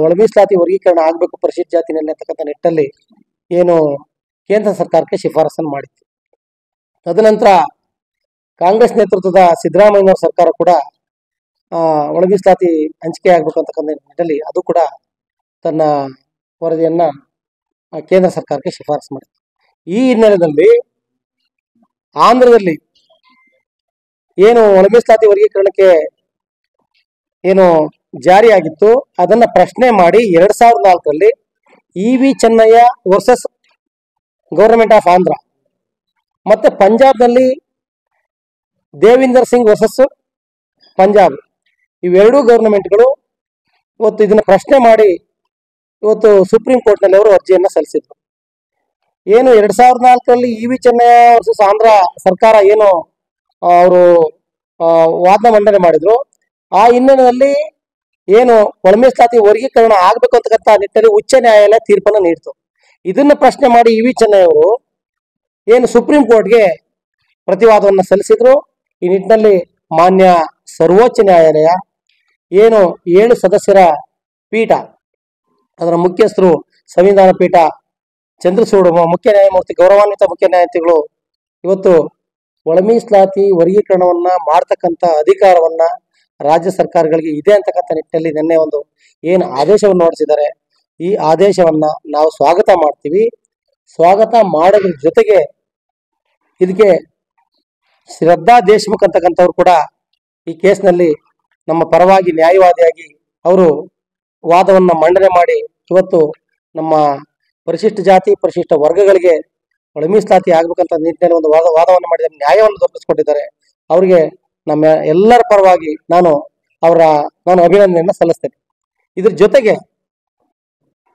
ಒಳ ಮೀಸಲಾತಿ ವರ್ಗೀಕರಣ ಆಗಬೇಕು ಪರಿಶಿಷ್ಟ ಜಾತಿನಲ್ಲಿ ಅಂತಕ್ಕಂಥ ನಿಟ್ಟಲ್ಲಿ ಏನು ಕೇಂದ್ರ ಸರ್ಕಾರಕ್ಕೆ ಶಿಫಾರಸನ್ನು ಮಾಡಿತ್ತು. ತದನಂತರ ಕಾಂಗ್ರೆಸ್ ನೇತೃತ್ವದ ಸಿದ್ದರಾಮಯ್ಯನವರ ಸರ್ಕಾರ ಕೂಡ ಒಳ ಮೀಸಲಾತಿ ಹಂಚಿಕೆ ಆಗಬೇಕು ಅಂತಕ್ಕಂಥ ನಿಟ್ಟಿನಲ್ಲಿ ಅದು ಕೂಡ ತನ್ನ ವರದಿಯನ್ನು ಕೇಂದ್ರ ಸರ್ಕಾರಕ್ಕೆ ಶಿಫಾರಸು ಮಾಡಿತ್ತು. ಈ ಹಿನ್ನೆಲೆಯಲ್ಲಿ ಆಂಧ್ರದಲ್ಲಿ ಏನು ಒಳ ಮೀಸಲಾತಿ ವರ್ಗೀಕರಣಕ್ಕೆ ಏನು ಜಾರಿಯಾಗಿತ್ತು ಅದನ್ನು ಪ್ರಶ್ನೆ ಮಾಡಿ 2004ರಲ್ಲಿ EV Chinnaiah versus government of Andhra, ಮತ್ತೆ ಪಂಜಾಬ್ನಲ್ಲಿ ದೇವಿಂದರ್ ಸಿಂಗ್ ವರ್ಸಸ್ ಪಂಜಾಬ್, ಇವೆರಡೂ ಗವರ್ನಮೆಂಟ್ಗಳು ಇವತ್ತು ಇದನ್ನು ಪ್ರಶ್ನೆ ಮಾಡಿ ಇವತ್ತು ಸುಪ್ರೀಂ ಕೋರ್ಟ್ನಲ್ಲಿ ಅವರು ಅರ್ಜಿಯನ್ನು ಸಲ್ಲಿಸಿದ್ರು. ಏನು 2004ರಲ್ಲಿ EV ಚೆನ್ನಯ್ಯ ವರ್ಸಸ್ ಆಂಧ್ರ ಸರ್ಕಾರ ಏನು ಅವರು ವಾದ ಮಂಡನೆ ಮಾಡಿದ್ರು, ಆ ಹಿನ್ನೆಲೆಯಲ್ಲಿ ಏನು ಒಳ ಮೀಸಲಾತಿ ವರ್ಗೀಕರಣ ಆಗಬೇಕು ಅಂತಕ್ಕಂಥ ನಿಟ್ಟಿನಲ್ಲಿ ಉಚ್ಚ ನ್ಯಾಯಾಲಯ ತೀರ್ಪನ್ನು ನೀಡಿತು. ಇದನ್ನ ಪ್ರಶ್ನೆ ಮಾಡಿ EV ಚೆನ್ನಯ್ಯ ಅವರು ಏನು ಸುಪ್ರೀಂ ಕೋರ್ಟ್ಗೆ ಪ್ರತಿವಾದವನ್ನು ಸಲ್ಲಿಸಿದ್ರು. ಈ ನಿಟ್ಟಿನಲ್ಲಿ ಮಾನ್ಯ ಸರ್ವೋಚ್ಚ ನ್ಯಾಯಾಲಯ ಏನು 7 ಸದಸ್ಯರ ಪೀಠ, ಅದರ ಮುಖ್ಯಸ್ಥರು ಸಂವಿಧಾನ ಪೀಠ ಚಂದ್ರಚೂಡ್ ಮುಖ್ಯ ನ್ಯಾಯಮೂರ್ತಿ, ಗೌರವಾನ್ವಿತ ಮುಖ್ಯ ನ್ಯಾಯಮೂರ್ತಿಗಳು ಇವತ್ತು ಒಳ ಮೀಸಲಾತಿ ವರ್ಗೀಕರಣವನ್ನ ಮಾಡ್ತಕ್ಕಂಥ ಅಧಿಕಾರವನ್ನ ರಾಜ್ಯ ಸರ್ಕಾರಗಳಿಗೆ ಇದೆ ಅಂತಕ್ಕಂಥ ನಿಟ್ಟಿನಲ್ಲಿ ನಿನ್ನೆ ಒಂದು ಏನು ಆದೇಶವನ್ನು ಹೊರಡಿಸಿದ್ದಾರೆ. ಈ ಆದೇಶವನ್ನ ನಾವು ಸ್ವಾಗತ ಮಾಡ್ತೀವಿ. ಸ್ವಾಗತ ಮಾಡೋದ್ರ ಜೊತೆಗೆ ಇದಕ್ಕೆ ಶ್ರದ್ಧಾ ದೇಶಮುಖ್ ಅಂತಕ್ಕಂಥವ್ರು ಕೂಡ ಈ ಕೇಸ್ನಲ್ಲಿ ನಮ್ಮ ಪರವಾಗಿ ನ್ಯಾಯವಾದಿಯಾಗಿ ಅವರು ವಾದವನ್ನು ಮಂಡನೆ ಮಾಡಿ ಇವತ್ತು ನಮ್ಮ ಪರಿಶಿಷ್ಟ ಜಾತಿ ಪರಿಶಿಷ್ಟ ವರ್ಗಗಳಿಗೆ ಒಳ ಮೀಸಲಾತಿ ಆಗ್ಬೇಕಂತ ನಿಟ್ಟಿನಲ್ಲಿ ಒಂದು ವಾದವನ್ನು ಮಾಡಿದ್ದಾರೆ, ನ್ಯಾಯವನ್ನು ದೊರಕಿಸಿಕೊಟ್ಟಿದ್ದಾರೆ. ಅವರಿಗೆ ನಮ್ಮ ಎಲ್ಲರ ಪರವಾಗಿ ನಾನು ಅಭಿನಂದನೆಯನ್ನು ಸಲ್ಲಿಸ್ತೇನೆ. ಇದ್ರ ಜೊತೆಗೆ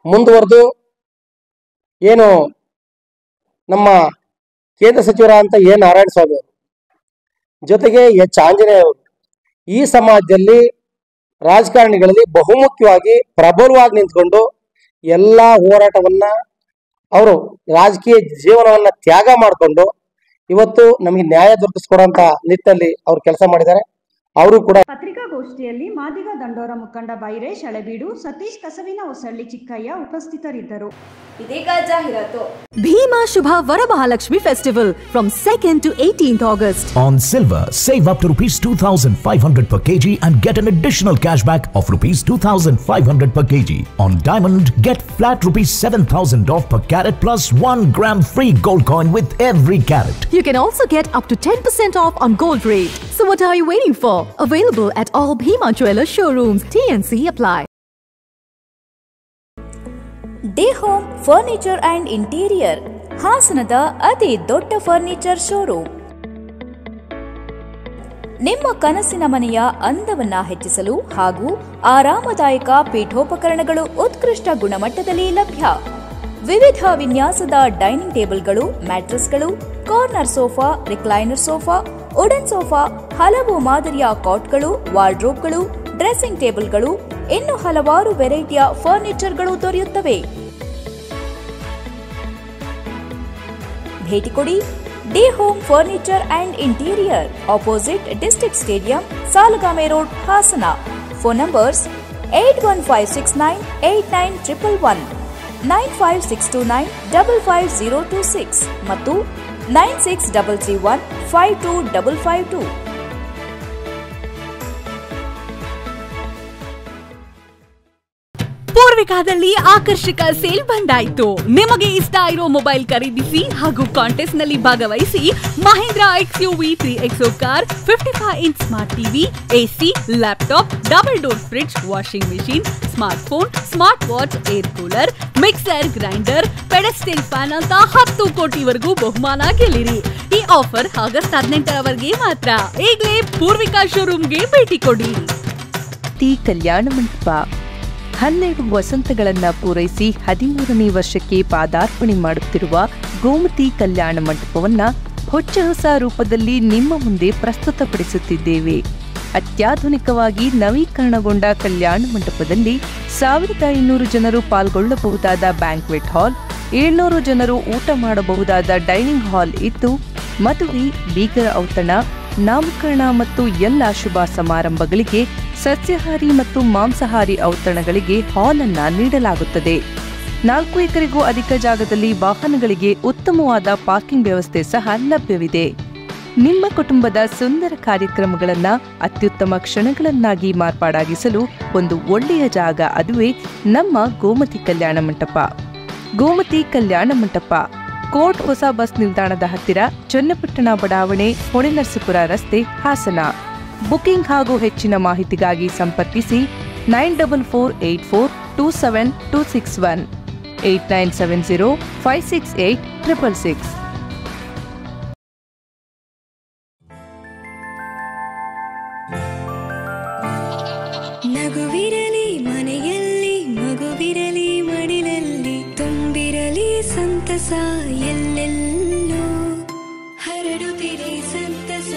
ಮುಂದುವರೆದು ಏನು ನಮ್ಮ ಕೇಂದ್ರ ಸಚಿವರಾದಂಥ ಎ ನಾರಾಯಣ ಸ್ವಾಮಿ ಅವರು ಜೊತೆಗೆ H ಆಂಜನೇಯ ಅವರು ಈ ಸಮಾಜದಲ್ಲಿ ರಾಜಕಾರಣಿಗಳಲ್ಲಿ ಬಹುಮುಖ್ಯವಾಗಿ ಪ್ರಬಲವಾಗಿ ನಿಂತ್ಕೊಂಡು ಎಲ್ಲ ಹೋರಾಟವನ್ನ ಅವರು ರಾಜಕೀಯ ಜೀವನವನ್ನ ತ್ಯಾಗ ಮಾಡಿಕೊಂಡು ಇವತ್ತು ನಮಗೆ ನ್ಯಾಯ ದೊರಕಿಸ್ಕೊಡೋಂಥ ನಿಟ್ಟಿನಲ್ಲಿ ಅವ್ರು ಕೆಲಸ ಮಾಡಿದ್ದಾರೆ. ಅವರು ಕೂಡ ಪತ್ರಿಕಾಗೋಷ್ಠಿಯಲ್ಲಿ ಮಾದಿಗ ದಂಡೋರ ಮುಖಂಡ ಬೈರೇಶ್ ಹಳೆಬೀಡು, ಸತೀಶ್ ಕಸವಿನ ಹೊಸಳ್ಳಿ ಚಿಕ್ಕಯ್ಯ ಉಪಸ್ಥಿತರಿದ್ದರು. ಇದೀಗ ಜಾಹೀರಾತು. Bhima Shubha Varamahalakshmi Festival from 2nd to 18th August. On silver, save up to rupees 2,500 per kg and get an additional cashback of rupees 2,500 per kg. On diamond, get flat rupees 7,000 off per carat plus 1 gram free gold coin with every carat. You can also get up to 10% off on gold rate. So what are you waiting for? Available at all Bhima Jeweller showrooms. TNC apply. Day home furniture and interior, ಹಾಸನದ ಅತಿ ದೊಡ್ಡ furniture showroom. ನಿಮ್ಮ ಕನಸಿನ ಮನೆಯ ಅಂದವನ್ನ ಹೆಚ್ಚಿಸಲು ಹಾಗೂ ಆರಾಮದಾಯಕ ಪೀಠೋಪಕರಣಗಳು ಉತ್ಕೃಷ್ಟ ಗುಣಮಟ್ಟದಲ್ಲಿ ಲಭ್ಯ. ವಿವಿಧ ವಿನ್ಯಾಸದ ಡೈನಿಂಗ್ ಟೇಬಲ್ಗಳು, ಮ್ಯಾಟ್ರೆಸ್ಗಳು, corner sofa, recliner sofa, wooden sofa, ಹಲವು ಮಾದರಿಯ ಕಾಟ್ಗಳು, ವಾರ್ಡ್ರೋಬ್ಗಳು, ಡ್ರೆಸ್ಸಿಂಗ್ ಟೇಬಲ್ಗಳು, ಇನ್ನು ಹಲವಾರು ವೆರೈಟಿಯ ಫರ್ನಿಚರ್ಗಳು ದೊರೆಯುತ್ತವೆ. ಭೇಟಿ ಕೊಡಿ D home furniture and interior, opposite district stadium, Salagame road, Hassan. Phone numbers 8156989111, 9562955026 ಮತ್ತು 9633152552. ಪೂರ್ವಿಕಾದಲ್ಲಿ ಆಕರ್ಷಕ ಸೇಲ್ ಬಂದಾಯಿತು. ನಿಮಗೆ ಇಷ್ಟ ಇರೋ ಮೊಬೈಲ್ ಖರೀದಿಸಿ ಹಾಗೂ ಕಾಂಟೆಸ್ಟ್ ನಲ್ಲಿ ಭಾಗವಹಿಸಿ. Mahindra XUV 3XO car, 55 inch smart TV, AC, laptop, double door fridge, washing machine, smart phone, smart watch, air cooler, mixer grinder, pedestal fan ಅಂತ 10 ಕೋಟಿವರೆಗೂ ಬಹುಮಾನ ಗೆಲ್ಲಿರಿ. ಈ ಆಫರ್ ಆಗಸ್ಟ್ 18ರವರೆಗೆ ಮಾತ್ರ. ಈಗಲೇ ಪೂರ್ವಿಕಾ ಶೋರೂಮ್ಗೆ ಭೇಟಿ ಕೊಡಿ. ಕಲ್ಯಾಣ ಮಂಟಪ 12 ವಸಂತಗಳನ್ನ ಪೂರೈಸಿ 13ನೇ ವರ್ಷಕ್ಕೆ ಪಾದಾರ್ಪಣೆ ಮಾಡುತ್ತಿರುವ ಗೋಮತಿ ಕಲ್ಯಾಣ ಮಂಟಪವನ್ನ ಹೊಚ್ಚ ಹೊಸ ರೂಪದಲ್ಲಿ ನಿಮ್ಮ ಮುಂದೆ ಪ್ರಸ್ತುತಪಡಿಸುತ್ತಿದ್ದೇವೆ. ಅತ್ಯಾಧುನಿಕವಾಗಿ ನವೀಕರಣಗೊಂಡ ಕಲ್ಯಾಣ ಮಂಟಪದಲ್ಲಿ 1500 ಜನರು ಪಾಲ್ಗೊಳ್ಳಬಹುದಾದ ಬ್ಯಾಂಕ್ವೆಟ್ ಹಾಲ್, 700 ಜನರು ಊಟ ಮಾಡಬಹುದಾದ ಡೈನಿಂಗ್ ಹಾಲ್ ಇದ್ದು, ಮದುವೆ, ಬೀಗರ ಔತಣ, ನಾಮಕರಣ ಮತ್ತು ಎಲ್ಲ ಶುಭ ಸಮಾರಂಭಗಳಿಗೆ, ಸಸ್ಯಾಹಾರಿ ಮತ್ತು ಮಾಂಸಾಹಾರಿ ಔತಣಗಳಿಗೆ ಹಾಲ್ ಅನ್ನ ನೀಡಲಾಗುತ್ತದೆ. 4 ಎಕರೆಗೂ ಅಧಿಕ ಜಾಗದಲ್ಲಿ ವಾಹನಗಳಿಗೆ ಉತ್ತಮವಾದ ಪಾರ್ಕಿಂಗ್ ವ್ಯವಸ್ಥೆ ಸಹ ಲಭ್ಯವಿದೆ. ನಿಮ್ಮ ಕುಟುಂಬದ ಸುಂದರ ಕಾರ್ಯಕ್ರಮಗಳನ್ನ ಅತ್ಯುತ್ತಮ ಕ್ಷಣಗಳನ್ನಾಗಿ ಮಾರ್ಪಾಡಾಗಿಸಲು ಒಂದು ಒಳ್ಳೆಯ ಜಾಗ, ಅದುವೇ ನಮ್ಮ ಗೋಮತಿ ಕಲ್ಯಾಣ ಮಂಟಪ. ಗೋಮತಿ ಕಲ್ಯಾಣ ಮಂಟಪ, ಕೋರ್ಟ್ ಹೊಸ ಬಸ್ ನಿಲ್ದಾಣದ ಹತ್ತಿರ, ಚನ್ನಪಟ್ಟಣ ಬಡಾವಣೆ, ಹೊಳೆನರಸೀಪುರ ರಸ್ತೆ, ಹಾಸನ. ಬುಕಿಂಗ್ ಹಾಗೂ ಹೆಚ್ಚಿನ ಮಾಹಿತಿಗಾಗಿ ಸಂಪರ್ಕಿಸಿ 9448427261, 8970568666. ನಗುವಿರಲಿ ಮನೆಯಲ್ಲಿ, ಮಗುವಿರಲಿ ಮಡಿಲಲ್ಲಿ, ತುಂಬಿರಲಿ ಸಂತಸ ಎಲ್ಲೆಲ್ಲೂ, ಹರಡುತ್ತಿರಿ ಸಂತಸ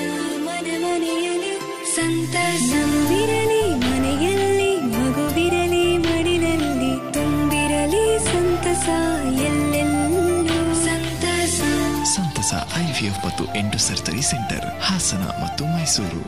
ಮನ ಮನೆಯಲ್ಲಿ ಸಂತಸ. ನಗುವಿರಲಿ ಮನೆಯಲ್ಲಿ, ಮಗುವಿರಲಿ ಮಡಿಲಲ್ಲಿ, ತುಂಬಿರಲಿ ಸಂತಸ ಎಲ್ಲೆಲ್ಲೂ ಸಂತಸ. ಸಂತಸ IVF ಮತ್ತು ಎಂಟು ಸರ್ಜರಿ ಸೆಂಟರ್, ಹಾಸನ ಮತ್ತು ಮೈಸೂರು.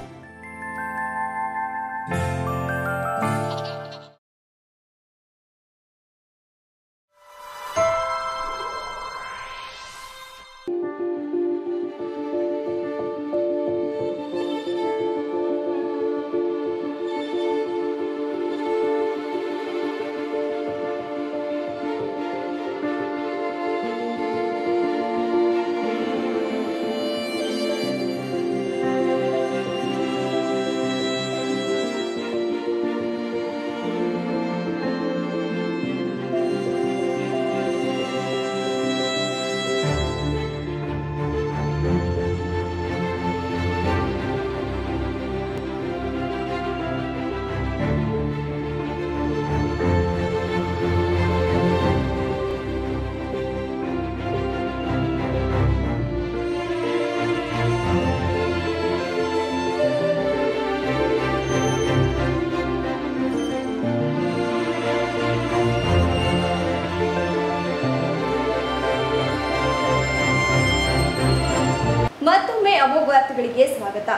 ಮತ್ತೊಮ್ಮೆ ಅಮೋಘ ವಾರ್ತೆಗಳಿಗೆ ಸ್ವಾಗತ.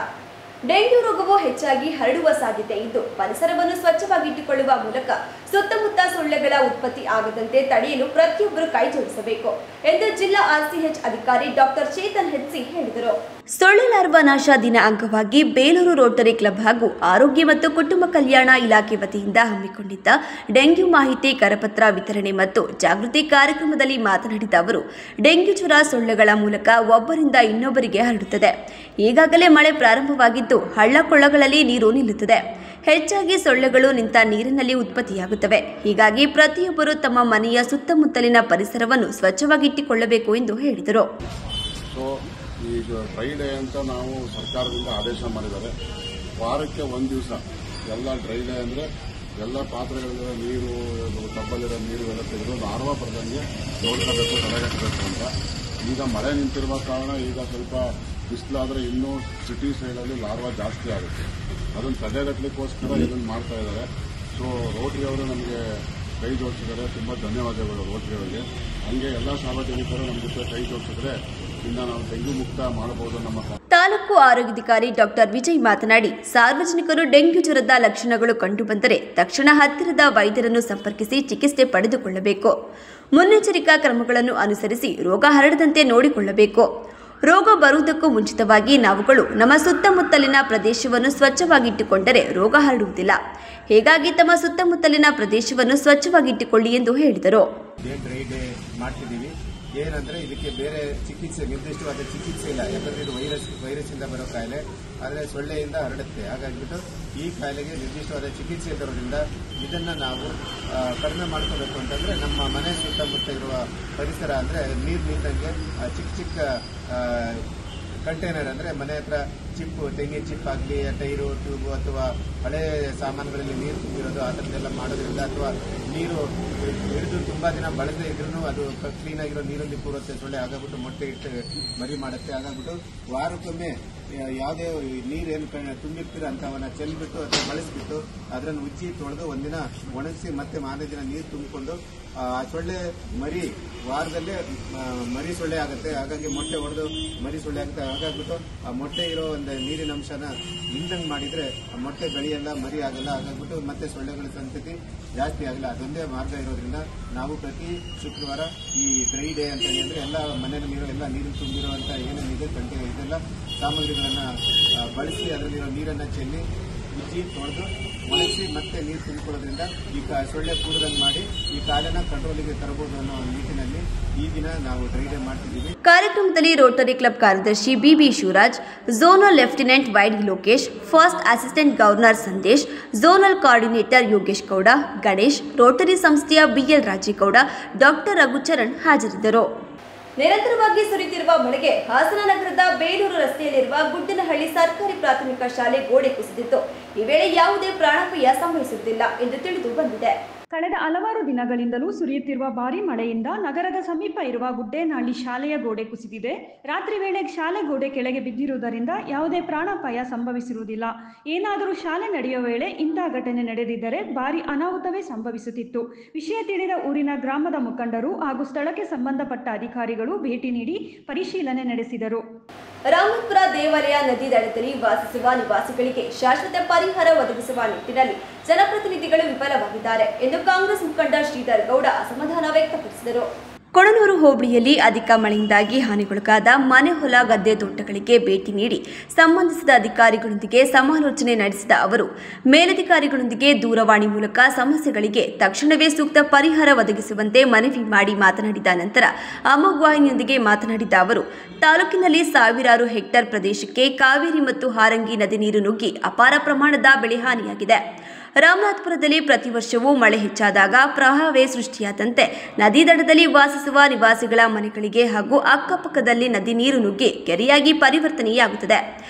ಡೆಂಗ್ಯೂ ರೋಗವು ಹೆಚ್ಚಾಗಿ ಹರಡುವ ಸಾಧ್ಯತೆ ಇದ್ದು ಪರಿಸರವನ್ನು ಸ್ವಚ್ಛವಾಗಿಟ್ಟುಕೊಳ್ಳುವ ಮೂಲಕ ಸುತ್ತಮುತ್ತ ಸೊಳ್ಳೆಗಳ ಉತ್ಪತ್ತಿ ಆಗದಂತೆ ತಡೆಯಲು ಪ್ರತಿಯೊಬ್ಬರು ಕೈಜೋಡಿಸಬೇಕು ಎಂದು ಜಿಲ್ಲಾ ಆರ್ಸಿಎಚ್ ಅಧಿಕಾರಿ ಡಾಕ್ಟರ್ ಚೇತನ್ ಹೆಚ್ಸಿ ಹೇಳಿದರು. ಸೊಳ್ಳೆ ಲಾರ್ವಾ ನಾಶ ದಿನ ಅಂಗವಾಗಿ ಬೇಲೂರು ರೋಟರಿ ಕ್ಲಬ್ ಹಾಗೂ ಆರೋಗ್ಯ ಮತ್ತು ಕುಟುಂಬ ಕಲ್ಯಾಣ ಇಲಾಖೆ ವತಿಯಿಂದ ಹಮ್ಮಿಕೊಂಡಿದ್ದ ಡೆಂಗ್ಯೂ ಮಾಹಿತಿ ಕರಪತ್ರ ವಿತರಣೆ ಮತ್ತು ಜಾಗೃತಿ ಕಾರ್ಯಕ್ರಮದಲ್ಲಿ ಮಾತನಾಡಿದ ಅವರು, ಡೆಂಗ್ಯೂ ಜ್ವರ ಸೊಳ್ಳೆಗಳ ಮೂಲಕ ಒಬ್ಬರಿಂದ ಇನ್ನೊಬ್ಬರಿಗೆ ಹರಡುತ್ತದೆ. ಈಗಾಗಲೇ ಮಳೆ ಪ್ರಾರಂಭವಾಗಿದ್ದು ಹಳ್ಳ ಕೊಳ್ಳಗಳಲ್ಲಿ ನೀರು ನಿಲ್ಲುತ್ತದೆ. ಹೆಚ್ಚಾಗಿ ಸೊಳ್ಳೆಗಳು ನಿಂತ ನೀರಿನಲ್ಲಿ ಉತ್ಪತ್ತಿಯಾಗುತ್ತವೆ. ಹೀಗಾಗಿ ಪ್ರತಿಯೊಬ್ಬರು ತಮ್ಮ ಮನೆಯ ಸುತ್ತಮುತ್ತಲಿನ ಪರಿಸರವನ್ನು ಸ್ವಚ್ಛವಾಗಿಟ್ಟುಕೊಳ್ಳಬೇಕು ಎಂದು ಹೇಳಿದರು. ಈಗ ಡ್ರೈ ಡೇ ಅಂತ ನಾವು ಸರ್ಕಾರದಿಂದ ಆದೇಶ ಮಾಡಿದ್ದಾರೆ. ವಾರಕ್ಕೆ ಒಂದು ದಿವಸ ಎಲ್ಲ ಡ್ರೈ ಡೇ ಅಂದರೆ ಎಲ್ಲ ಪಾತ್ರೆಗಳಿರೋ ನೀರು, ಟಬ್ಬಲ್ಲಿರೋ ನೀರು ಎಲ್ಲ ತೆಗೆದು ಲಾರ್ವಾ ಬರದಂಗೆ ನೋಡ್ಕೋಬೇಕು, ತಡೆಗಟ್ಟಬೇಕು ಅಂತ. ಈಗ ಮಳೆ ನಿಂತಿರುವ ಕಾರಣ ಈಗ ಸ್ವಲ್ಪ ಬಿಸಿಲಾದರೆ ಇನ್ನೂ ಸಿಟಿ ಸೈಡಲ್ಲಿ ಲಾರ್ವಾ ಜಾಸ್ತಿ ಆಗುತ್ತೆ. ಅದನ್ನು ತಡೆಗಟ್ಟಲಿಕ್ಕೋಸ್ಕರ ಇದನ್ನು ಮಾಡ್ತಾ ಇದ್ದಾರೆ. ಸೊ ರೋಟರಿ ಅವರು ನಮಗೆ ಕೈ ಜೋಡಿಸಿದ್ದಾರೆ. ತುಂಬ ಧನ್ಯವಾದಗಳು ರೋಟರಿ ಅವರಿಗೆ. ಹಂಗೆ ಎಲ್ಲ ಸಾರ್ವಜನಿಕರು ನಮ್ಮ ಜೊತೆ ಕೈ ಜೋಡಿಸಿದ್ರೆ ಇನ್ನು ನಾವು ಡೆಂಗ್ಯೂ ಮುಕ್ತ ಮಾಡಬಹುದು. ನಮ್ಮ ತಾಲೂಕು ಆರೋಗ್ಯಾಧಿಕಾರಿ ಡಾಕ್ಟರ್ ವಿಜಯ್ ಮಾತನಾಡಿ, ಸಾರ್ವಜನಿಕರು ಡೆಂಗ್ಯೂ ಜ್ವರದ ಲಕ್ಷಣಗಳು ಕಂಡುಬಂದರೆ ತಕ್ಷಣ ಹತ್ತಿರದ ವೈದ್ಯರನ್ನು ಸಂಪರ್ಕಿಸಿ ಚಿಕಿತ್ಸೆ ಪಡೆದುಕೊಳ್ಳಬೇಕು. ಮುನ್ನೆಚ್ಚರಿಕಾ ಕ್ರಮಗಳನ್ನು ಅನುಸರಿಸಿ ರೋಗ ಹರಡದಂತೆ ನೋಡಿಕೊಳ್ಳಬೇಕು. ರೋಗ ಬರುವುದಕ್ಕೂ ಮುಂಚಿತವಾಗಿ ನಾವುಗಳು ನಮ್ಮ ಸುತ್ತಮುತ್ತಲಿನ ಪ್ರದೇಶವನ್ನು ಸ್ವಚ್ಛವಾಗಿಟ್ಟುಕೊಂಡರೆ ರೋಗ ಹರಡುವುದಿಲ್ಲ. ಹೀಗಾಗಿ ತಮ್ಮ ಸುತ್ತಮುತ್ತಲಿನ ಪ್ರದೇಶವನ್ನು ಸ್ವಚ್ಛವಾಗಿಟ್ಟುಕೊಳ್ಳಿ ಎಂದು ಹೇಳಿದರು. ಮಾಡ್ತಿದ್ದೀವಿ ಏನಂದ್ರೆ ಇದಕ್ಕೆ ಬೇರೆ ಚಿಕಿತ್ಸೆ, ನಿರ್ದಿಷ್ಟವಾದ ಚಿಕಿತ್ಸೆ ಇಲ್ಲ. ಯಾಕಂದ್ರೆ ಇದು ವೈರಸ್ ಇಂದ ಬರೋ ಕಾಯಿಲೆ, ಆದರೆ ಸೊಳ್ಳೆಯಿಂದ ಹರಡುತ್ತೆ. ಹಾಗಾಗಿಬಿಟ್ಟು ಈ ಕಾಯಿಲೆಗೆ ನಿರ್ದಿಷ್ಟವಾದ ಚಿಕಿತ್ಸೆ ಇರೋದ್ರಿಂದ ಇದನ್ನ ನಾವು ಕಡಿಮೆ ಮಾಡ್ಕೋಬೇಕು ಅಂತಂದ್ರೆ ನಮ್ಮ ಮನೆ ಸುತ್ತಮುತ್ತ ಇರುವ ಪರಿಸರ ಅಂದ್ರೆ ನೀರು ನಿಂತಂಗೆ ಚಿಕ್ಕ ಚಿಕ್ಕ ಕಂಟೈನರ್ ಅಂದ್ರೆ ಮನೆ ಹತ್ರ ಚಿಪ್ಪು, ತೆಂಗಿನ ಚಿಪ್ ಆಗಲಿ, ಟೈರು, ಟ್ಯೂಬು ಅಥವಾ ಹಳೆ ಸಾಮಾನುಗಳಲ್ಲಿ ನೀರು ತುಂಬಿರೋದು ಆ ಥರದ್ದೆಲ್ಲ ಮಾಡೋದ್ರಿಂದ, ಅಥವಾ ನೀರು ಹಿಡಿದು ತುಂಬಾ ದಿನ ಬಳಸದೇ ಇದ್ರೂ ಅದು ಕ್ಲೀನ್ ಆಗಿರೋ ನೀರಲ್ಲಿ ಕೂರುತ್ತೆ ಸೊಳ್ಳೆ. ಹಾಗಾಗ್ಬಿಟ್ಟು ಮೊಟ್ಟೆ ಇಟ್ಟು ಮರಿ ಮಾಡುತ್ತೆ. ಹಾಗಾಗ್ಬಿಟ್ಟು ವಾರಕ್ಕೊಮ್ಮೆ ಯಾವುದೇ ನೀರೇನು ತುಂಬಿರ್ತೀರ ಅಂತವನ್ನ ಚೆಲ್ಬಿಟ್ಟು ಅಥವಾ ಬಳಸ್ಬಿಟ್ಟು ಅದನ್ನು ಉಜ್ಜಿ ತೊಳೆದು ಒಂದಿನ ಒಣಗಿಸಿ ಮತ್ತೆ ಮಾರನೇ ದಿನ ನೀರು ತುಂಬಿಕೊಂಡು ಆ ಸೊಳ್ಳೆ ಮರಿ ವಾರದಲ್ಲೇ ಮರಿ ಸೊಳ್ಳೆ ಆಗುತ್ತೆ. ಹಾಗಾಗಿ ಮೊಟ್ಟೆ ಹೊಡೆದು ಮರಿ ಸೊಳ್ಳೆ ಆಗುತ್ತೆ. ಹಾಗಾಗ್ಬಿಟ್ಟು ಆ ಮೊಟ್ಟೆ ಇರೋ ಒಂದು ನೀರಿನ ಅಂಶನ ಇಲ್ದಂಗೆ ಮಾಡಿದ್ರೆ ಆ ಮೊಟ್ಟೆ ಬೆಳೆಯಲ್ಲ, ಮರಿ ಆಗಲ್ಲ. ಹಾಗಾಗ್ಬಿಟ್ಟು ಮತ್ತೆ ಸೊಳ್ಳೆಗಳ ಸಂತತಿ ಜಾಸ್ತಿ ಆಗಲ್ಲ. ಅದೊಂದೇ ಮಾರ್ಗ ಇರೋದ್ರಿಂದ ನಾವು ಪ್ರತಿ ಶುಕ್ರವಾರ ಈ ಡ್ರೈ ಡೇ ಅಂತ ಹೇಳಿದ್ರೆ ಎಲ್ಲ ಮನೆಯಲ್ಲಿರೋ ಎಲ್ಲ ನೀರು ತುಂಬಿರುವಂತ ಏನೇನಿದೆ ಇದೆಲ್ಲ ಸಾಮಗ್ರಿಗಳನ್ನ ಬಳಸಿ ಅದರಲ್ಲಿರೋ ನೀರನ್ನ ಚೆಲ್ಲಿ ಉಜ್ಜಿ ತೊಳೆದು ಒಣಗಿಸಿ ಮತ್ತೆ ನೀರು ತುಂಬಿಕೊಳ್ಳೋದ್ರಿಂದ ಈ ಸೊಳ್ಳೆ ಕೂಡದಂಗೆ ಮಾಡಿ ಈ ಕಾಯಿಲೆನ ಕಂಟ್ರೋಲಿಗೆ ತರಬಹುದು ಅನ್ನೋ ನಿಟ್ಟಿನಲ್ಲಿ ಈ ದಿನ ನಾವು ಡ್ರೈ ಡೇ ಮಾಡ್ತಿದ್ದೀವಿ. ಕಾರ್ಯಕ್ರಮದಲ್ಲಿ ರೋಟರಿ ಕ್ಲಬ್ ಕಾರ್ಯದರ್ಶಿ BB Shivraj, zonal lieutenant YD Lokesh, first assistant governor Sandesh, zonal coordinator Yogesh Gowda, Ganesh, Rotary ಸಂಸ್ಥೆಯ ಬಿಎಲ್ ರಾಜೇಗೌಡ, ಡಾಕ್ಟರ್ ರಘುಚರಣ್ ಹಾಜರಿದ್ದರು. ನಿರಂತರವಾಗಿ ಸುರಿಯುತ್ತಿರುವ ಮಳೆಗೆ ಹಾಸನ ನಗರದ ಬೇಲೂರು ರಸ್ತೆಯಲ್ಲಿರುವ ಗುಡ್ಡನಹಳ್ಳಿ ಸರ್ಕಾರಿ ಪ್ರಾಥಮಿಕ ಶಾಲೆ ಗೋಡೆ ಕುಸಿದಿತ್ತು. ಈ ವೇಳೆ ಯಾವುದೇ ಪ್ರಾಣಾಪಾಯ ಸಂಭವಿಸುತ್ತಿಲ್ಲ ಎಂದು ತಿಳಿದು ಬಂದಿದೆ. ಕಳೆದ ಹಲವಾರು ದಿನಗಳಿಂದಲೂ ಸುರಿಯುತ್ತಿರುವ ಭಾರೀ ಮಳೆಯಿಂದ ನಗರದ ಸಮೀಪ ಇರುವ ಗುಡ್ಡೇನಹಳ್ಳಿ ಶಾಲೆಯ ಗೋಡೆ ಕುಸಿದಿದೆ. ರಾತ್ರಿ ವೇಳೆ ಶಾಲೆ ಗೋಡೆ ಕೆಳಗೆ ಬಿದ್ದಿರುವುದರಿಂದ ಯಾವುದೇ ಪ್ರಾಣಾಪಾಯ ಸಂಭವಿಸಿರುವುದಿಲ್ಲ. ಏನಾದರೂ ಶಾಲೆ ನಡೆಯುವ ವೇಳೆ ಇಂತಹ ಘಟನೆ ನಡೆದಿದ್ದರೆ ಭಾರೀ ಅನಾಹುತವೇ ಸಂಭವಿಸುತ್ತಿತ್ತು. ವಿಷಯ ತಿಳಿದ ಊರಿನ ಗ್ರಾಮದ ಮುಖಂಡರು ಹಾಗೂ ಸ್ಥಳಕ್ಕೆ ಸಂಬಂಧಪಟ್ಟ ಅಧಿಕಾರಿಗಳು ಭೇಟಿ ನೀಡಿ ಪರಿಶೀಲನೆ ನಡೆಸಿದರು. ರಾಮಪುರ ದೇವಾಲಯ ನದಿ ದಡದಲ್ಲಿ ವಾಸಿಸುವ ನಿವಾಸಿಗಳಿಗೆ ಶಾಶ್ವತ ಪರಿಹಾರ ಒದಗಿಸುವ ನಿಟ್ಟಿನಲ್ಲಿ ಜನಪ್ರತಿನಿಧಿಗಳು ವಿಫಲವಾಗಿದ್ದಾರೆ ಎಂದು ಕಾಂಗ್ರೆಸ್ ಮುಖಂಡ ಶ್ರೀಧರ್ ಗೌಡ ಅಸಮಾಧಾನ ವ್ಯಕ್ತಪಡಿಸಿದರು. ಕೊಣನೂರು ಹೋಬಳಿಯಲ್ಲಿ ಅಧಿಕ ಮಳೆಯಿಂದಾಗಿ ಹಾನಿಗೊಳಗಾದ ಮನೆ, ಹೊಲ, ಗದ್ದೆ, ತೋಟಗಳಿಗೆ ಭೇಟಿ ನೀಡಿ ಸಂಬಂಧಿಸಿದ ಅಧಿಕಾರಿಗಳೊಂದಿಗೆ ಸಮಾಲೋಚನೆ ನಡೆಸಿದ ಅವರು ಮೇಲಧಿಕಾರಿಗಳೊಂದಿಗೆ ದೂರವಾಣಿ ಮೂಲಕ ಸಮಸ್ಯೆಗಳಿಗೆ ತಕ್ಷಣವೇ ಸೂಕ್ತ ಪರಿಹಾರ ಒದಗಿಸುವಂತೆ ಮನವಿ ಮಾಡಿ ಮಾತನಾಡಿದ ನಂತರ ಅಮೋಘ್ ವಾಹಿನಿಯೊಂದಿಗೆ ಮಾತನಾಡಿದ ಅವರು ತಾಲೂಕಿನಲ್ಲಿ ಸಾವಿರಾರು ಹೆಕ್ಟೇರ್ ಪ್ರದೇಶಕ್ಕೆ ಕಾವೇರಿ ಮತ್ತು ಹಾರಂಗಿ ನದಿ ನೀರು ನುಗ್ಗಿ ಅಪಾರ ಪ್ರಮಾಣದ ಬೆಳೆ ಹಾನಿಯಾಗಿದೆ. ರಾಮನಾಥಪುರದಲ್ಲಿ ಪ್ರತಿ ವರ್ಷವೂ ಮಳೆ ಹೆಚ್ಚಾದಾಗ ಪ್ರವಾಹವೇ ಸೃಷ್ಟಿಯಾದಂತೆ ನದಿ ದಡದಲ್ಲಿ ವಾಸಿಸುವ ನಿವಾಸಿಗಳ ಮನೆಗಳಿಗೆ ಹಾಗೂ ಅಕ್ಕಪಕ್ಕದಲ್ಲಿ ನದಿ ನೀರು ನುಗ್ಗಿ ಕೆರೆಯಾಗಿ ಪರಿವರ್ತನೆಯಾಗುತ್ತದೆ.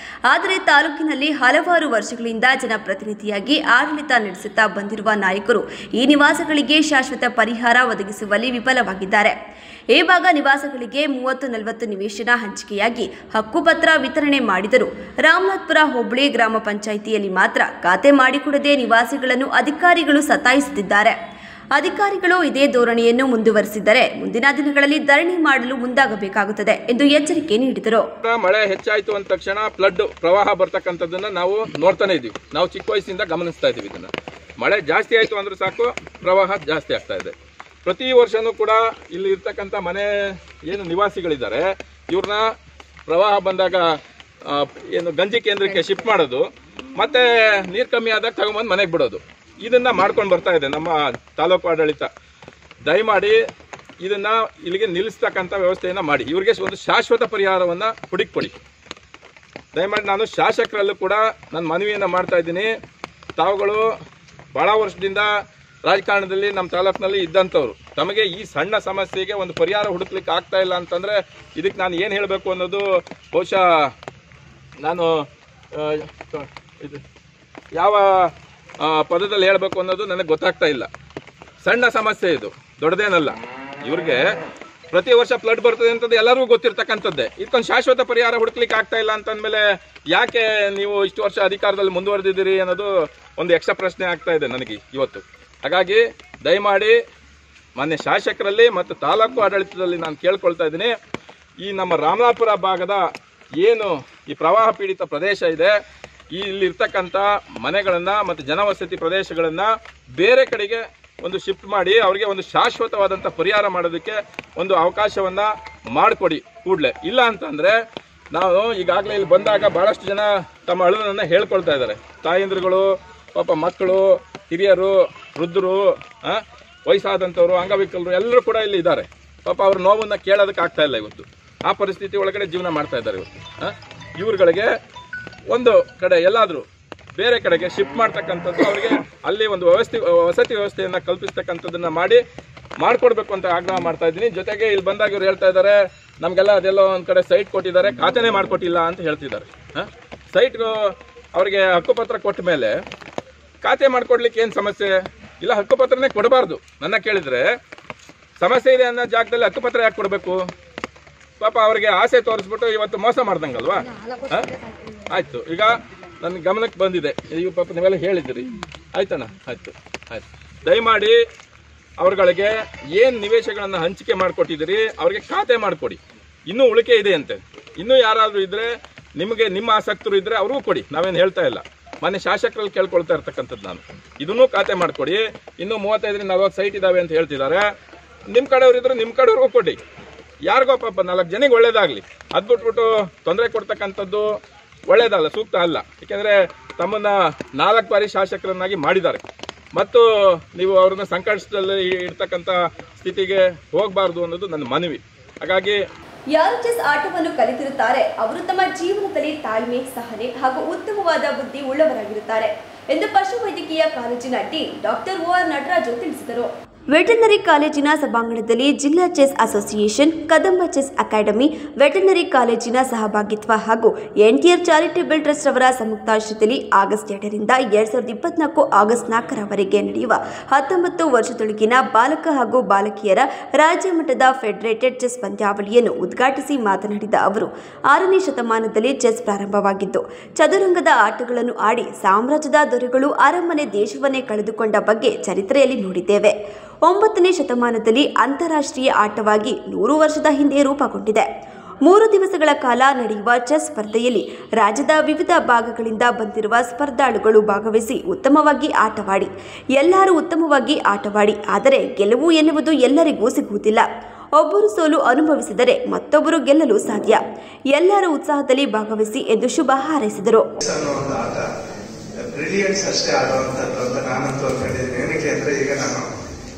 ಆದರೆ ತಾಲೂಕಿನಲ್ಲಿ ಹಲವಾರು ವರ್ಷಗಳಿಂದ ಜನಪ್ರತಿನಿಧಿಯಾಗಿ ಆಡಳಿತ ನಡೆಸುತ್ತಾ ಬಂದಿರುವ ನಾಯಕರು ಈ ನಿವಾಸಗಳಿಗೆ ಶಾಶ್ವತ ಪರಿಹಾರ ಒದಗಿಸುವಲ್ಲಿ ವಿಫಲವಾಗಿದ್ದಾರೆ. ಈ ಭಾಗ ನಿವಾಸಗಳಿಗೆ 30-40 ನಿವೇಶನ ಹಂಚಿಕೆಯಾಗಿ ಹಕ್ಕುಪತ್ರ ವಿತರಣೆ ಮಾಡಿದರು. ರಾಮನಾಥಪುರ ಹೋಬಳಿ ಗ್ರಾಮ ಪಂಚಾಯಿತಿಯಲ್ಲಿ ಮಾತ್ರ ಖಾತೆ ಮಾಡಿಕೊಡದೆ ನಿವಾಸಿಗಳನ್ನು ಅಧಿಕಾರಿಗಳು ಸತಾಯಿಸುತ್ತಿದ್ದಾರೆ. ಅಧಿಕಾರಿಗಳು ಇದೇ ಧೋರಣೆಯನ್ನು ಮುಂದುವರೆಸಿದರೆ ಮುಂದಿನ ದಿನಗಳಲ್ಲಿ ಧರಣಿ ಮಾಡಲು ಮುಂದಾಗಬೇಕಾಗುತ್ತದೆ ಎಂದು ಎಚ್ಚರಿಕೆ ನೀಡಿದರು. ಮಳೆ ಹೆಚ್ಚಾಯಿತು ಅಂದ ತಕ್ಷಣ ಫ್ಲಡ್ ಪ್ರವಾಹ ಬರ್ತಕ್ಕಂಥದ್ದನ್ನ ನಾವು ನೋಡ್ತಾನೆ ಇದೀವಿ. ನಾವು ಚಿಕ್ಕ ವಯಸ್ಸಿಂದ ಗಮನಿಸ್ತಾ ಇದೀವಿ. ಇದನ್ನ ಮಳೆ ಜಾಸ್ತಿ ಆಯಿತು ಅಂದ್ರೆ ಸಾಕು ಪ್ರವಾಹ ಜಾಸ್ತಿ ಆಗ್ತಾ ಇದೆ. ಪ್ರತಿ ವರ್ಷನೂ ಕೂಡ ಇಲ್ಲಿ ಇರ್ತಕ್ಕಂಥ ಮನೆ ಏನು ನಿವಾಸಿಗಳಿದ್ದಾರೆ ಇವ್ರನ್ನ ಪ್ರವಾಹ ಬಂದಾಗ ಏನು ಗಂಜಿ ಕೇಂದ್ರಕ್ಕೆ ಶಿಫ್ಟ್ ಮಾಡೋದು, ಮತ್ತೆ ನೀರು ಕಮ್ಮಿ ಆದಾಗ ತಗೊಂಬಂದು ಮನೆಗೆ ಬಿಡೋದು, ಇದನ್ನ ಮಾಡ್ಕೊಂಡು ಬರ್ತಾ ಇದೆ ನಮ್ಮ ತಾಲೂಕು ಆಡಳಿತ. ದಯಮಾಡಿ ಇದನ್ನ ಇಲ್ಲಿಗೆ ನಿಲ್ಲಿಸ್ತಕ್ಕಂಥ ವ್ಯವಸ್ಥೆಯನ್ನ ಮಾಡಿ, ಇವ್ರಿಗೆ ಒಂದು ಶಾಶ್ವತ ಪರಿಹಾರವನ್ನ ಹುಡುಕಿಕೊಡಿ. ದಯಮಾಡಿ ನಾನು ಶಾಸಕರಲ್ಲೂ ಕೂಡ ನಾನು ಮನವಿಯನ್ನ ಮಾಡ್ತಾ ಇದ್ದೀನಿ. ತಾವುಗಳು ಬಹಳ ವರ್ಷದಿಂದ ರಾಜಕಾರಣದಲ್ಲಿ ನಮ್ಮ ತಾಲೂಕಿನಲ್ಲಿ ಇದ್ದಂಥವ್ರು, ತಮಗೆ ಈ ಸಣ್ಣ ಸಮಸ್ಯೆಗೆ ಒಂದು ಪರಿಹಾರ ಹುಡುಕ್ಲಿಕ್ಕೆ ಆಗ್ತಾ ಇಲ್ಲ ಅಂತಂದ್ರೆ ಇದಕ್ಕೆ ನಾನು ಏನು ಹೇಳಬೇಕು ಅನ್ನೋದು ಬಹುಶಃ ನಾನು ಇದು ಯಾವ ಪದದಲ್ಲಿ ಹೇಳಬೇಕು ಅನ್ನೋದು ನನಗೆ ಗೊತ್ತಾಗ್ತಾ ಇಲ್ಲ. ಸಣ್ಣ ಸಮಸ್ಯೆ ಇದು, ದೊಡ್ಡದೇನಲ್ಲ. ಇವ್ರಿಗೆ ಪ್ರತಿ ವರ್ಷ ಫ್ಲಡ್ ಬರ್ತದೆ ಅಂತದ್ದು ಎಲ್ಲರಿಗೂ ಗೊತ್ತಿರ್ತಕ್ಕಂಥದ್ದೇ. ಇದಕ್ಕೊಂದು ಶಾಶ್ವತ ಪರಿಹಾರ ಹುಡುಕ್ಲಿಕ್ಕೆ ಆಗ್ತಾ ಇಲ್ಲ ಅಂತಂದ್ಮೇಲೆ ಯಾಕೆ ನೀವು ಇಷ್ಟು ವರ್ಷ ಅಧಿಕಾರದಲ್ಲಿ ಮುಂದುವರೆದಿದ್ದೀರಿ ಅನ್ನೋದು ಒಂದು ಯಕ್ಷ ಪ್ರಶ್ನೆ ಆಗ್ತಾ ಇದೆ ನನಗೆ ಇವತ್ತು. ಹಾಗಾಗಿ ದಯಮಾಡಿ ಮಾನ್ಯ ಶಾಸಕರಲ್ಲಿ ಮತ್ತು ತಾಲೂಕು ಆಡಳಿತದಲ್ಲಿ ನಾನು ಕೇಳ್ಕೊಳ್ತಾ ಇದ್ದೀನಿ, ಈ ನಮ್ಮ ರಾಮನಾಥಪುರ ಭಾಗದ ಏನು ಈ ಪ್ರವಾಹ ಪೀಡಿತ ಪ್ರದೇಶ ಇದೆ, ಇಲ್ಲಿರ್ತಕ್ಕಂಥ ಮನೆಗಳನ್ನು ಮತ್ತು ಜನವಸತಿ ಪ್ರದೇಶಗಳನ್ನು ಬೇರೆ ಕಡೆಗೆ ಒಂದು ಶಿಫ್ಟ್ ಮಾಡಿ ಅವರಿಗೆ ಒಂದು ಶಾಶ್ವತವಾದಂಥ ಪರಿಹಾರ ಮಾಡೋದಕ್ಕೆ ಒಂದು ಅವಕಾಶವನ್ನು ಮಾಡಿಕೊಡಿ ಕೂಡಲೇ. ಇಲ್ಲ ಅಂತಂದರೆ ನಾವು ಈಗಾಗಲೇ ಇಲ್ಲಿ ಬಂದಾಗ ಭಾಳಷ್ಟು ಜನ ತಮ್ಮ ಅಳುವನ್ನು ಹೇಳ್ಕೊಳ್ತಾ ಇದ್ದಾರೆ. ತಾಯಂದ್ರುಗಳು, ಪಾಪ ಮಕ್ಕಳು, ಹಿರಿಯರು, ವೃದ್ಧರು, ವಯಸ್ಸಾದಂಥವ್ರು, ಅಂಗವಿಕಲರು ಎಲ್ಲರೂ ಕೂಡ ಇಲ್ಲಿ ಇದ್ದಾರೆ. ಪಾಪ ಅವ್ರ ನೋವನ್ನು ಕೇಳೋದಕ್ಕೆ ಆಗ್ತಾ ಇಲ್ಲ ಇವತ್ತು. ಆ ಪರಿಸ್ಥಿತಿ ಒಳಗಡೆ ಜೀವನ ಮಾಡ್ತಾ ಇದ್ದಾರೆ ಇವತ್ತು. ಇವ್ರುಗಳಿಗೆ ಒಂದು ಕಡೆ ಎಲ್ಲಾದರೂ ಬೇರೆ ಕಡೆಗೆ ಶಿಫ್ಟ್ ಮಾಡ್ತಕ್ಕಂಥದ್ದು, ಅವರಿಗೆ ಅಲ್ಲಿ ಒಂದು ವಸತಿ ವ್ಯವಸ್ಥೆಯನ್ನು ಕಲ್ಪಿಸ್ತಕ್ಕಂಥದ್ದನ್ನ ಮಾಡಿಕೊಡ್ಬೇಕು ಅಂತ ಆಗ್ರಹ ಮಾಡ್ತಾ ಇದ್ದೀನಿ. ಜೊತೆಗೆ ಇಲ್ಲಿ ಬಂದಾಗ ಇವ್ರು ಹೇಳ್ತಾ ಇದ್ದಾರೆ ನಮಗೆಲ್ಲ ಅದೆಲ್ಲೋ ಒಂದು ಕಡೆ ಸೈಟ್ ಕೊಟ್ಟಿದ್ದಾರೆ, ಖಾತೆನೇ ಮಾಡಿಕೊಟ್ಟಿಲ್ಲ ಅಂತ ಹೇಳ್ತಿದ್ದಾರೆ. ಸೈಟ್ ಅವರಿಗೆ ಹಕ್ಕುಪತ್ರ ಕೊಟ್ಟ ಮೇಲೆ ಖಾತೆ ಮಾಡ್ಕೊಡ್ಲಿಕ್ಕೆ ಏನು ಸಮಸ್ಯೆ ಇಲ್ಲ? ಹಕ್ಕುಪತ್ರನೇ ಕೊಡಬಾರ್ದು. ನನ್ನ ಕೇಳಿದ್ರೆ ಸಮಸ್ಯೆ ಇದೆ ಅನ್ನೋ ಜಾಗದಲ್ಲಿ ಹಕ್ಕುಪತ್ರ ಯಾಕೆ ಕೊಡಬೇಕು? ಪಾಪ ಅವರಿಗೆ ಆಸೆ ತೋರಿಸ್ಬಿಟ್ಟು ಇವತ್ತು ಮೋಸ ಮಾಡ್ದಂಗಲ್ವಾ? ಆಯ್ತು, ಈಗ ನನ್ನ ಗಮನಕ್ಕೆ ಬಂದಿದೆ. ಈಗ ಪಾಪ ನೀವೆಲ್ಲ ಹೇಳಿದ್ದೀರಿ, ಆಯ್ತಣ್ಣ, ಆಯ್ತು. ದಯಮಾಡಿ ಅವ್ರಗಳಿಗೆ ಏನು ನಿವೇಶಗಳನ್ನು ಹಂಚಿಕೆ ಮಾಡಿಕೊಟ್ಟಿದ್ದೀರಿ ಅವ್ರಿಗೆ ಖಾತೆ ಮಾಡಿಕೊಡಿ. ಇನ್ನೂ ಉಳಿಕೆ ಇದೆ ಅಂತೆ. ಇನ್ನೂ ಯಾರಾದರೂ ಇದ್ರೆ ನಿಮಗೆ ನಿಮ್ಮ ಆಸಕ್ತರು ಇದ್ರೆ ಅವ್ರಿಗೂ ಕೊಡಿ, ನಾವೇನು ಹೇಳ್ತಾ ಇಲ್ಲ. ಮಾನ್ಯ ಶಾಸಕರಲ್ಲಿ ಕೇಳ್ಕೊಳ್ತಾ ಇರ್ತಕ್ಕಂಥದ್ದು ನಾನು, ಇದನ್ನೂ ಖಾತೆ ಮಾಡಿಕೊಡಿ. ಇನ್ನೂ 35-40 ಸೈಟ್ ಇದಾವೆ ಅಂತ ಹೇಳ್ತಿದ್ದಾರೆ. ನಿಮ್ಮ ಕಡೆಯವ್ರು ಇದ್ರೆ ನಿಮ್ಮ ಕಡೆಯವ್ರಿಗೂ ಕೊಡಿ. ಯಾರಿಗೋ ಪಾಪ 4 ಜನಿಗೆ ಒಳ್ಳೇದಾಗಲಿ. ಅದು ಬಿಟ್ಬಿಟ್ಟು ತೊಂದರೆ ಕೊಡ್ತಕ್ಕಂಥದ್ದು ಒಳ್ಳೇದಲ್ಲ, ಸೂಕ್ತ ಅಲ್ಲ. ಯಾಕೆಂದರೆ ತಮ್ಮನ್ನ 4 ಬಾರಿ ಶಾಸಕರನ್ನಾಗಿ ಮಾಡಿದ್ದಾರೆ ಮತ್ತು ನೀವು ಅವ್ರನ್ನ ಸಂಕಷ್ಟದಲ್ಲಿ ಇರ್ತಕ್ಕಂಥ ಸ್ಥಿತಿಗೆ ಹೋಗಬಾರ್ದು ಅನ್ನೋದು ನನ್ನ ಮನವಿ. ಹಾಗಾಗಿ ಯಾರು ಚೆಸ್ ಆಟವನ್ನು ಕಲಿತಿರುತ್ತಾರೆ ಅವರು ತಮ್ಮ ಜೀವನದಲ್ಲಿ ತಾಳ್ಮೆ, ಸಹನೆ ಹಾಗೂ ಉತ್ತಮವಾದ ಬುದ್ಧಿ ಉಳ್ಳವರಾಗಿರುತ್ತಾರೆ ಎಂದು ಪಶುವೈದ್ಯಕೀಯ ಕಾಲೇಜಿನ ಡೀನ್ ಡಾಕ್ಟರ್ OR ನಟರಾಜು ತಿಳಿಸಿದರು. ವೆಟರ್ನರಿ ಕಾಲೇಜಿನ ಸಭಾಂಗಣದಲ್ಲಿ ಜಿಲ್ಲಾ chess association, Kadamba chess academy, veterinary ಕಾಲೇಜಿನ ಸಹಭಾಗಿತ್ವ ಹಾಗೂ ಎನ್ಟಿಆರ್ ಚಾರಿಟೇಬಲ್ ಟ್ರಸ್ಟ್ ಅವರ ಸಂಯುಕ್ತಾಶ್ರಯದಲ್ಲಿ ಆಗಸ್ಟ್ 2ರಿಂದ 2024 ಆಗಸ್ಟ್ 4ರವರೆಗೆ ನಡೆಯುವ 19 ವರ್ಷದೊಳಗಿನ ಬಾಲಕ ಹಾಗೂ ಬಾಲಕಿಯರ ರಾಜ್ಯ ಮಟ್ಟದ ಫೆಡರೇಟೆಡ್ ಚೆಸ್ ಪಂದ್ಯಾವಳಿಯನ್ನು ಉದ್ಘಾಟಿಸಿ ಮಾತನಾಡಿದ ಅವರು, 6ನೇ ಶತಮಾನದಲ್ಲಿ ಚೆಸ್ ಪ್ರಾರಂಭವಾಗಿದ್ದು ಚದುರಂಗದ ಆಟಗಳನ್ನು ಆಡಿ ಸಾಮ್ರಾಜ್ಯದ ದೊರೆಗಳು ಅರಮನೆ ದೇಶವನ್ನೇ ಕಳೆದುಕೊಂಡ ಬಗ್ಗೆ ಚರಿತ್ರೆಯಲ್ಲಿ ನೋಡಿದ್ದೇವೆ. 9ನೇ ಶತಮಾನದಲ್ಲಿ ಅಂತಾರಾಷ್ಟ್ರೀಯ ಆಟವಾಗಿ 100 ವರ್ಷದ ಹಿಂದೆ ರೂಪುಗೊಂಡಿದೆ. 3 ದಿವಸಗಳ ಕಾಲ ನಡೆಯುವ ಚೆಸ್ ಸ್ಪರ್ಧೆಯಲ್ಲಿ ರಾಜ್ಯದ ವಿವಿಧ ಭಾಗಗಳಿಂದ ಬಂದಿರುವ ಸ್ಪರ್ಧಾಳುಗಳು ಭಾಗವಹಿಸಿ ಉತ್ತಮವಾಗಿ ಆಟವಾಡಿ. ಎಲ್ಲರೂ ಉತ್ತಮವಾಗಿ ಆಟವಾಡಿ, ಆದರೆ ಗೆಲುವು ಎನ್ನುವುದು ಎಲ್ಲರಿಗೂ ಸಿಗುವುದಿಲ್ಲ. ಒಬ್ಬರು ಸೋಲು ಅನುಭವಿಸಿದರೆ ಮತ್ತೊಬ್ಬರು ಗೆಲ್ಲಲು ಸಾಧ್ಯ. ಎಲ್ಲರೂ ಉತ್ಸಾಹದಲ್ಲಿ ಭಾಗವಹಿಸಿ ಎಂದು ಶುಭ ಹಾರೈಸಿದರು. ಬ್ರಿಲಿಯನ್ಸ್ ಅಷ್ಟೇ ಆಡುವಂಥದ್ದು ಅಂತ ನಾನಂತೂ ಅಂದ್ಕೊಂಡಿದ್ದೀನಿ. ಏನಕ್ಕೆ ಅಂದ್ರೆ ಈಗ ನಾನು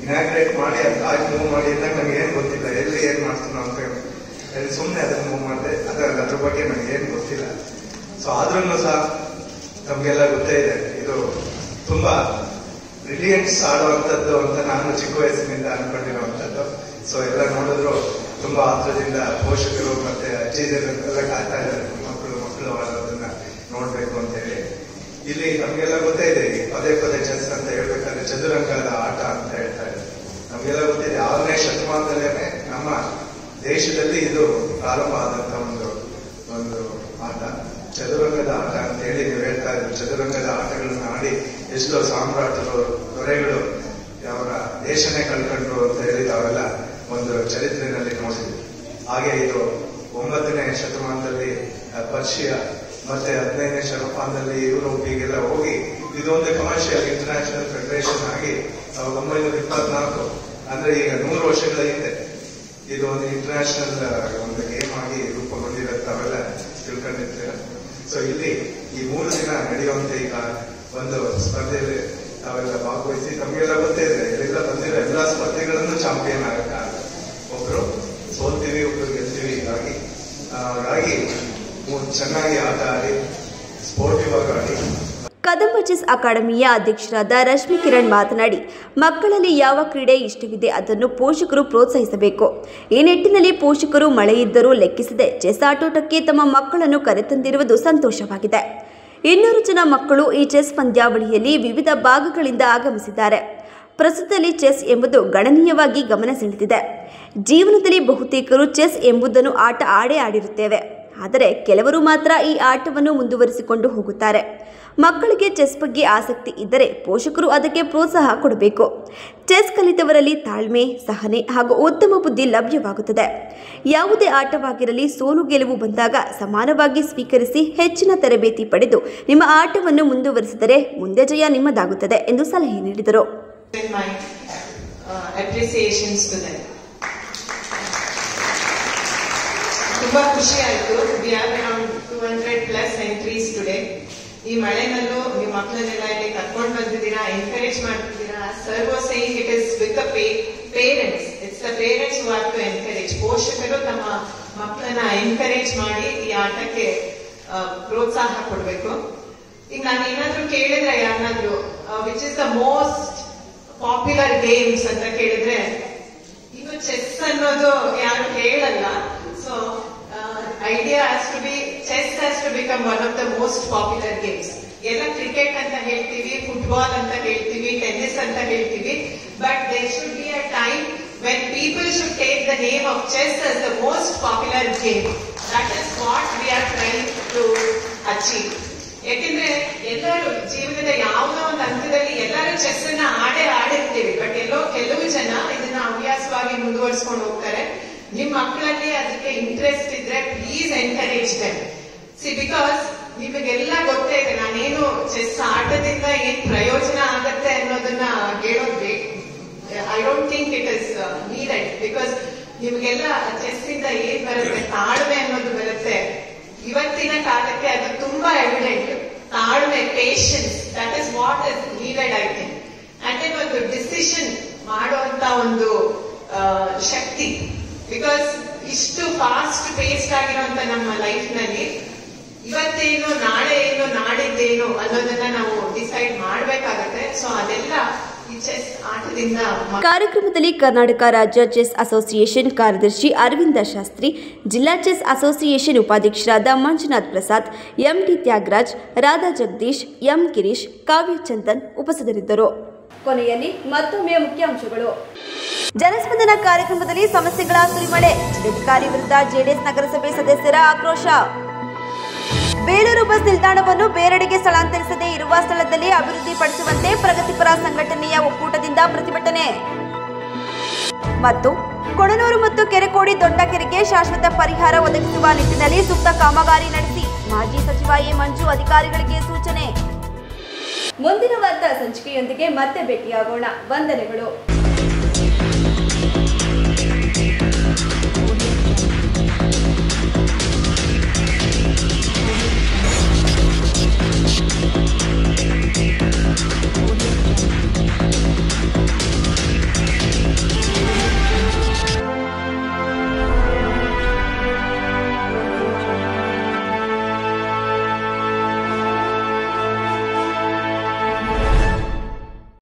ಇನಾಗ್ರೇಟ್ ಮಾಡಿ ಆಗಿ ಮೂವ್ ಮಾಡಿ ಇದ್ದಾಗ ನನಗೆ ಏನು ಗೊತ್ತಿಲ್ಲ, ಎಲ್ಲಿ ಏನ್ ಮಾಡ್ತೀವಿ ನಾವು ಅಂತ ಹೇಳಿ ಸುಮ್ಮನೆ ಅದನ್ನ ಮೂವ್ ಮಾಡಿದೆ. ಅದ್ರ ಬಗ್ಗೆ ನನಗೆ ಏನು ಗೊತ್ತಿಲ್ಲ. ಸೊ ಆದ್ರೂ ಸಹ ನಮ್ಗೆಲ್ಲ ಗೊತ್ತೇ ಇದೆ ಇದು ತುಂಬಾ ಬ್ರಿಲಿಯನ್ಸ್ ಆಡುವಂಥದ್ದು ಅಂತ ನಾನು ಚಿಕ್ಕ ವಯಸ್ಸಿನಿಂದ ಅನ್ಕೊಂಡಿರುವಂಥದ್ದು. ಸೊ ಎಲ್ಲ ನೋಡಿದ್ರು ತುಂಬಾ ಆತ್ರದಿಂದ ಪೋಷಕರು ಮತ್ತೆ ಅಜ್ಜಿದೆಲ್ಲ ಕಾಯ್ತಾ ಇದ್ದಾರೆ, ಮಕ್ಕಳು ಆಡೋದನ್ನ ನೋಡ್ಬೇಕು ಅಂತ ಹೇಳಿ. ಇಲ್ಲಿ ನಮ್ಗೆಲ್ಲ ಗೊತ್ತೇ ಇದೆ, ಪದೇ ಪದೇ ಚೆಸ್ ಅಂತ ಹೇಳ್ಬೇಕಾದ್ರೆ ಚದುರಂಗದ ಆಟ ಅಂತ ಹೇಳ್ತಾ ಇದ್ದಾರೆ. ನಮ್ಗೆಲ್ಲ ಗೊತ್ತಿದೆ 6ನೇ ಶತಮಾನದಲ್ಲೇನೆ ನಮ್ಮ ದೇಶದಲ್ಲಿ ಇದು ಪ್ರಾರಂಭ ಆದಂತ ಒಂದು ಆಟ, ಚದುರಂಗದ ಆಟ ಅಂತ ಹೇಳಿ ನೀವು ಹೇಳ್ತಾ ಇದ್ರು. ಚದುರಂಗದ ಆಟಗಳನ್ನ ಆಡಿ ಎಷ್ಟೋ ಸಾಮ್ರಾಟರು, ದೊರೆಗಳು ಅವರ ದೇಶನೇ ಕಳ್ಕೊಂಡ್ರು ಅಂತ ಹೇಳಿ ತಾವೆಲ್ಲ ಒಂದು ಚರಿತ್ರೆಯಲ್ಲಿ ನೋಡಿದ್ವಿ. ಹಾಗೆ ಇದು 9ನೇ ಶತಮಾನದಲ್ಲಿ ಪರ್ಷಿಯಾ ಮತ್ತೆ 15ನೇ ಶತಮಾನದಲ್ಲಿ ಯುರೋಪಿಗೆಲ್ಲ ಹೋಗಿ ಇದೊಂದು ಕಮರ್ಷಿಯಲ್ ಇಂಟರ್ನ್ಯಾಷನಲ್ ಫೆಡರೇಷನ್ ಆಗಿ 1924 ಅಂದ್ರೆ ಈಗ 100 ವರ್ಷಗಳ ಹಿಂದೆ ಇದು ಒಂದು ಇಂಟರ್ನ್ಯಾಷನಲ್ ಒಂದು ಗೇಮ್ ಆಗಿ ರೂಪುಗೊಂಡಿರೋದು ತಾವೆಲ್ಲ ತಿಳ್ಕೊಂಡಿರ್ತೀರ. ಸೊ ಇಲ್ಲಿ ಈ 3 ದಿನ ನಡೆಯುವಂತ ಈಗ ಒಂದು ಸ್ಪರ್ಧೆಯಲ್ಲಿ ತಾವೆಲ್ಲ ಭಾಗವಹಿಸಿ ತಮಗೆಲ್ಲ ಗೊತ್ತೇ ಇದೆ, ಇಲ್ಲೆಲ್ಲ ಬಂದಿರೋ ಎಲ್ಲಾ ಸ್ಪರ್ಧೆಗಳನ್ನು ಚಾಂಪಿಯನ್ ಆಗಕ್ಕಾಗಲ್ಲ. ಒಬ್ರು ಸೋಲ್ತೀವಿ, ಒಬ್ರು ಗೆಲ್ತೀವಿ. ಹಾಗಾಗಿ ಚೆನ್ನಾಗಿ ಆಟ ಆಡಿ ಸ್ಪೋರ್ಟಿವ್ ಆಗಿ ಆಡಿ. ಕದಂಬ ಚೆಸ್ ಅಕಾಡೆಮಿಯ ಅಧ್ಯಕ್ಷರಾದ ರಶ್ಮಿ ಕಿರಣ್ ಮಾತನಾಡಿ, ಮಕ್ಕಳಲ್ಲಿ ಯಾವ ಕ್ರೀಡೆ ಇಷ್ಟವಿದೆ ಅದನ್ನು ಪೋಷಕರು ಪ್ರೋತ್ಸಾಹಿಸಬೇಕು. ಈ ನಿಟ್ಟಿನಲ್ಲಿ ಪೋಷಕರು ಮಳೆ ಇದ್ದರೂ ಲೆಕ್ಕಿಸದೆ ಚೆಸ್ ಆಟೋಟಕ್ಕೆ ತಮ್ಮ ಮಕ್ಕಳನ್ನು ಕರೆತಂದಿರುವುದು ಸಂತೋಷವಾಗಿದೆ. 200 ಜನ ಮಕ್ಕಳು ಈ ಚೆಸ್ ಪಂದ್ಯಾವಳಿಯಲ್ಲಿ ವಿವಿಧ ಭಾಗಗಳಿಂದ ಆಗಮಿಸಿದ್ದಾರೆ. ಪ್ರಸ್ತುತದಲ್ಲಿ ಚೆಸ್ ಎಂಬುದು ಗಣನೀಯವಾಗಿ ಗಮನ ಸೆಳೆದಿದೆ. ಜೀವನದಲ್ಲಿ ಬಹುತೇಕರು ಚೆಸ್ ಎಂಬುದನ್ನು ಆಟ ಆಡಿರುತ್ತೇವೆ. ಆದರೆ ಕೆಲವರು ಮಾತ್ರ ಈ ಆಟವನ್ನು ಮುಂದುವರಿಸಿಕೊಂಡು ಹೋಗುತ್ತಾರೆ. ಮಕ್ಕಳಿಗೆ ಚೆಸ್ ಬಗ್ಗೆ ಆಸಕ್ತಿ ಇದ್ದರೆ ಪೋಷಕರು ಅದಕ್ಕೆ ಪ್ರೋತ್ಸಾಹ ಕೊಡಬೇಕು. ಚೆಸ್ ಕಲಿತವರಲ್ಲಿ ತಾಳ್ಮೆ, ಸಹನೆ ಹಾಗೂ ಉತ್ತಮ ಬುದ್ಧಿ ಲಭ್ಯವಾಗುತ್ತದೆ. ಯಾವುದೇ ಆಟವಾಗಿರಲಿ ಸೋಲು ಗೆಲುವು ಬಂದಾಗ ಸಮಾನವಾಗಿ ಸ್ವೀಕರಿಸಿ ಹೆಚ್ಚಿನ ತರಬೇತಿ ಪಡೆದು ನಿಮ್ಮ ಆಟವನ್ನು ಮುಂದುವರಿಸಿದರೆ ಮುಂದೆ ಜಯ ನಿಮ್ಮದಾಗುತ್ತದೆ ಎಂದು ಸಲಹೆ ನೀಡಿದರು. ತುಂಬಾ ಖುಷಿ ಆಯ್ತು. We have around 200+ entries today. ಈ ಮಳೆನಲ್ಲೂ ನಿಮ್ಮ ಮಕ್ಕಳನ್ನೆಲ್ಲ ಇಲ್ಲಿ ಕರ್ಕೊಂಡು ಬಂದಿದ್ದೀರಾ, ಎನ್ಕರೇಜ್ ಮಾಡ್ತಿದ್ದೀರಾ. Sir was saying it is with the parents. It's the parents who have to encourage. ಪೋಷಕರು ತಮ್ಮ ಮಕ್ಕಳನ್ನ ಎನ್ಕರೇಜ್ ಮಾಡಿ ಈ ಆಟಕ್ಕೆ ಪ್ರೋತ್ಸಾಹ ಕೊಡ್ಬೇಕು. ಈಗ ನಾನು ಏನಾದ್ರು ಕೇಳಿದ್ರೆ ಯಾರನ್ನಾದ್ರು which is the most popular games ಅಂತ ಕೇಳಿದ್ರೆ ಇನ್ನು ಚೆಸ್ ಅನ್ನೋದು ಯಾರು ಹೇಳಲ್ಲ. So, idea has to be, chess has to become one of the most popular games. ಎಲ್ಲ ಕ್ರಿಕೆಟ್ ಅಂತ ಹೇಳ್ತೀವಿ, ಫುಟ್ಬಾಲ್ ಅಂತ ಹೇಳ್ತೀವಿ, ಟೆನ್ನಿಸ್ ಅಂತ ಹೇಳ್ತೀವಿ, but there should be a time when people should take the name of chess as the most popular game. That is what we are trying to achieve. ಯಾಕೆಂದ್ರೆ ಎಲ್ಲರೂ ಜೀವನದ ಯಾವುದೋ ಒಂದು ಹಂತದಲ್ಲಿ ಎಲ್ಲರೂ ಚೆಸ್ ಅನ್ನ ಆಡಿರ್ತೀವಿ, ಬಟ್ ಎಲ್ಲೋ ಕೆಲವು ಜನ ಇದನ್ನ ಹವ್ಯಾಸವಾಗಿ ಮುಂದುವರಿಸ್ಕೊಂಡು ಹೋಗ್ತಾರೆ. ನಿಮ್ ಮಕ್ಕಳಲ್ಲಿ ಅದಕ್ಕೆ ಇಂಟ್ರೆಸ್ಟ್ ಇದ್ರೆ ಪ್ಲೀಸ್ ಎನ್ಕರೇಜ್ ದೆಮ್. ಬಿಕಾಸ್ ನಿಮಗೆಲ್ಲ ಗೊತ್ತೇ ಇದೆ, ನಾನೇನು ಚೆಸ್ ಆಟದಿಂದ ಏನ್ ಪ್ರಯೋಜನ ಆಗತ್ತೆ ಅನ್ನೋದನ್ನ ಹೇಳೋದ್ ಬೇಕು. I don't think it is needed. Because ನಿಮ್ಗೆಲ್ಲ ಚೆಸ್ ಇಂದ ಏನ್ ಬರುತ್ತೆ, ತಾಳ್ಮೆ ಅನ್ನೋದು ಬರುತ್ತೆ. ಇವತ್ತಿನ ಕಾಲಕ್ಕೆ ಅದು ತುಂಬಾ ಎವಿಡೆಂಟ್. ತಾಳ್ಮೆ, patience, that is what is needed I think. And ಒಂದು ಡಿಸಿಷನ್ ಮಾಡುವಂತ ಒಂದು ಶಕ್ತಿ. ಬಿಕಾಸ್ ಇಷ್ಟು ಫಾಸ್ಟ್ ಪೇಸ್ಡ್ ಆಗಿರುವಂತ ನಮ್ಮ ಲೈಫ್ ನಲ್ಲಿ ಇವತ್ತೇನು, ನಾಳೆ ಏನು, ನಾಡಿದ್ದೇನು ಅನ್ನೋದನ್ನ ನಾವು ಡಿಸೈಡ್ ಮಾಡಬೇಕಾಗತ್ತೆ. ಸೊ ಅದೆಲ್ಲ ಈ ಚೆಸ್ ಆಟದಿಂದ. ಕಾರ್ಯಕ್ರಮದಲ್ಲಿ ಕರ್ನಾಟಕ ರಾಜ್ಯ ಚೆಸ್ ಅಸೋಸಿಯೇಷನ್ ಕಾರ್ಯದರ್ಶಿ ಅರವಿಂದ ಶಾಸ್ತ್ರಿ, ಜಿಲ್ಲಾ ಚೆಸ್ ಅಸೋಸಿಯೇಷನ್ ಉಪಾಧ್ಯಕ್ಷರಾದ ಮಂಜುನಾಥ್ ಪ್ರಸಾದ್, ಎಂಟಿ ತ್ಯಾಗರಾಜ್, ರಾಧಾ ಜಗದೀಶ್, ಎಂ ಗಿರೀಶ್, ಕಾವ್ಯ ಚಂದನ್ ಉಪಸ್ಥಿತರಿದ್ದರು. ಕೊನೆಯಲ್ಲಿ ಮತ್ತೊಮ್ಮೆ ಮುಖ್ಯಾಂಶಗಳು. ಜನಸ್ಪಂದನ ಕಾರ್ಯಕ್ರಮದಲ್ಲಿ ಸಮಸ್ಯೆಗಳ ಸುರಿಮಳೆ, ಜಿಲ್ಲಾಧಿಕಾರಿ ವಿರುದ್ಧ ಜೆಡಿಎಸ್ ನಗರಸಭೆ ಸದಸ್ಯರ ಆಕ್ರೋಶ. ಬೇಲೂರು ಬಸ್ ನಿಲ್ದಾಣವನ್ನು ಬೇರೆಡೆಗೆ ಸ್ಥಳಾಂತರಿಸದೇ ಇರುವ ಸ್ಥಳದಲ್ಲಿ ಅಭಿವೃದ್ಧಿಪಡಿಸುವಂತೆ ಪ್ರಗತಿಪರ ಸಂಘಟನೆಯ ಒಕ್ಕೂಟದಿಂದ ಪ್ರತಿಭಟನೆ. ಮತ್ತು ಕೊಣನೂರು ಮತ್ತು ಕೆರೆಕೋಡಿ ದೊಡ್ಡ ಕೆರೆಗೆ ಶಾಶ್ವತ ಪರಿಹಾರ ಒದಗಿಸುವ ನಿಟ್ಟಿನಲ್ಲಿ ಸೂಕ್ತ ಕಾಮಗಾರಿ ನಡೆಸಿ ಮಾಜಿ ಸಚಿವ ಎ ಮಂಜು ಅಧಿಕಾರಿಗಳಿಗೆ ಸೂಚನೆ. ಮುಂದಿನ ವಾರ್ತಾ ಸಂಚಿಕೆಯೊಂದಿಗೆ ಮತ್ತೆ ಭೇಟಿಯಾಗೋಣ. ವಂದನೆಗಳು.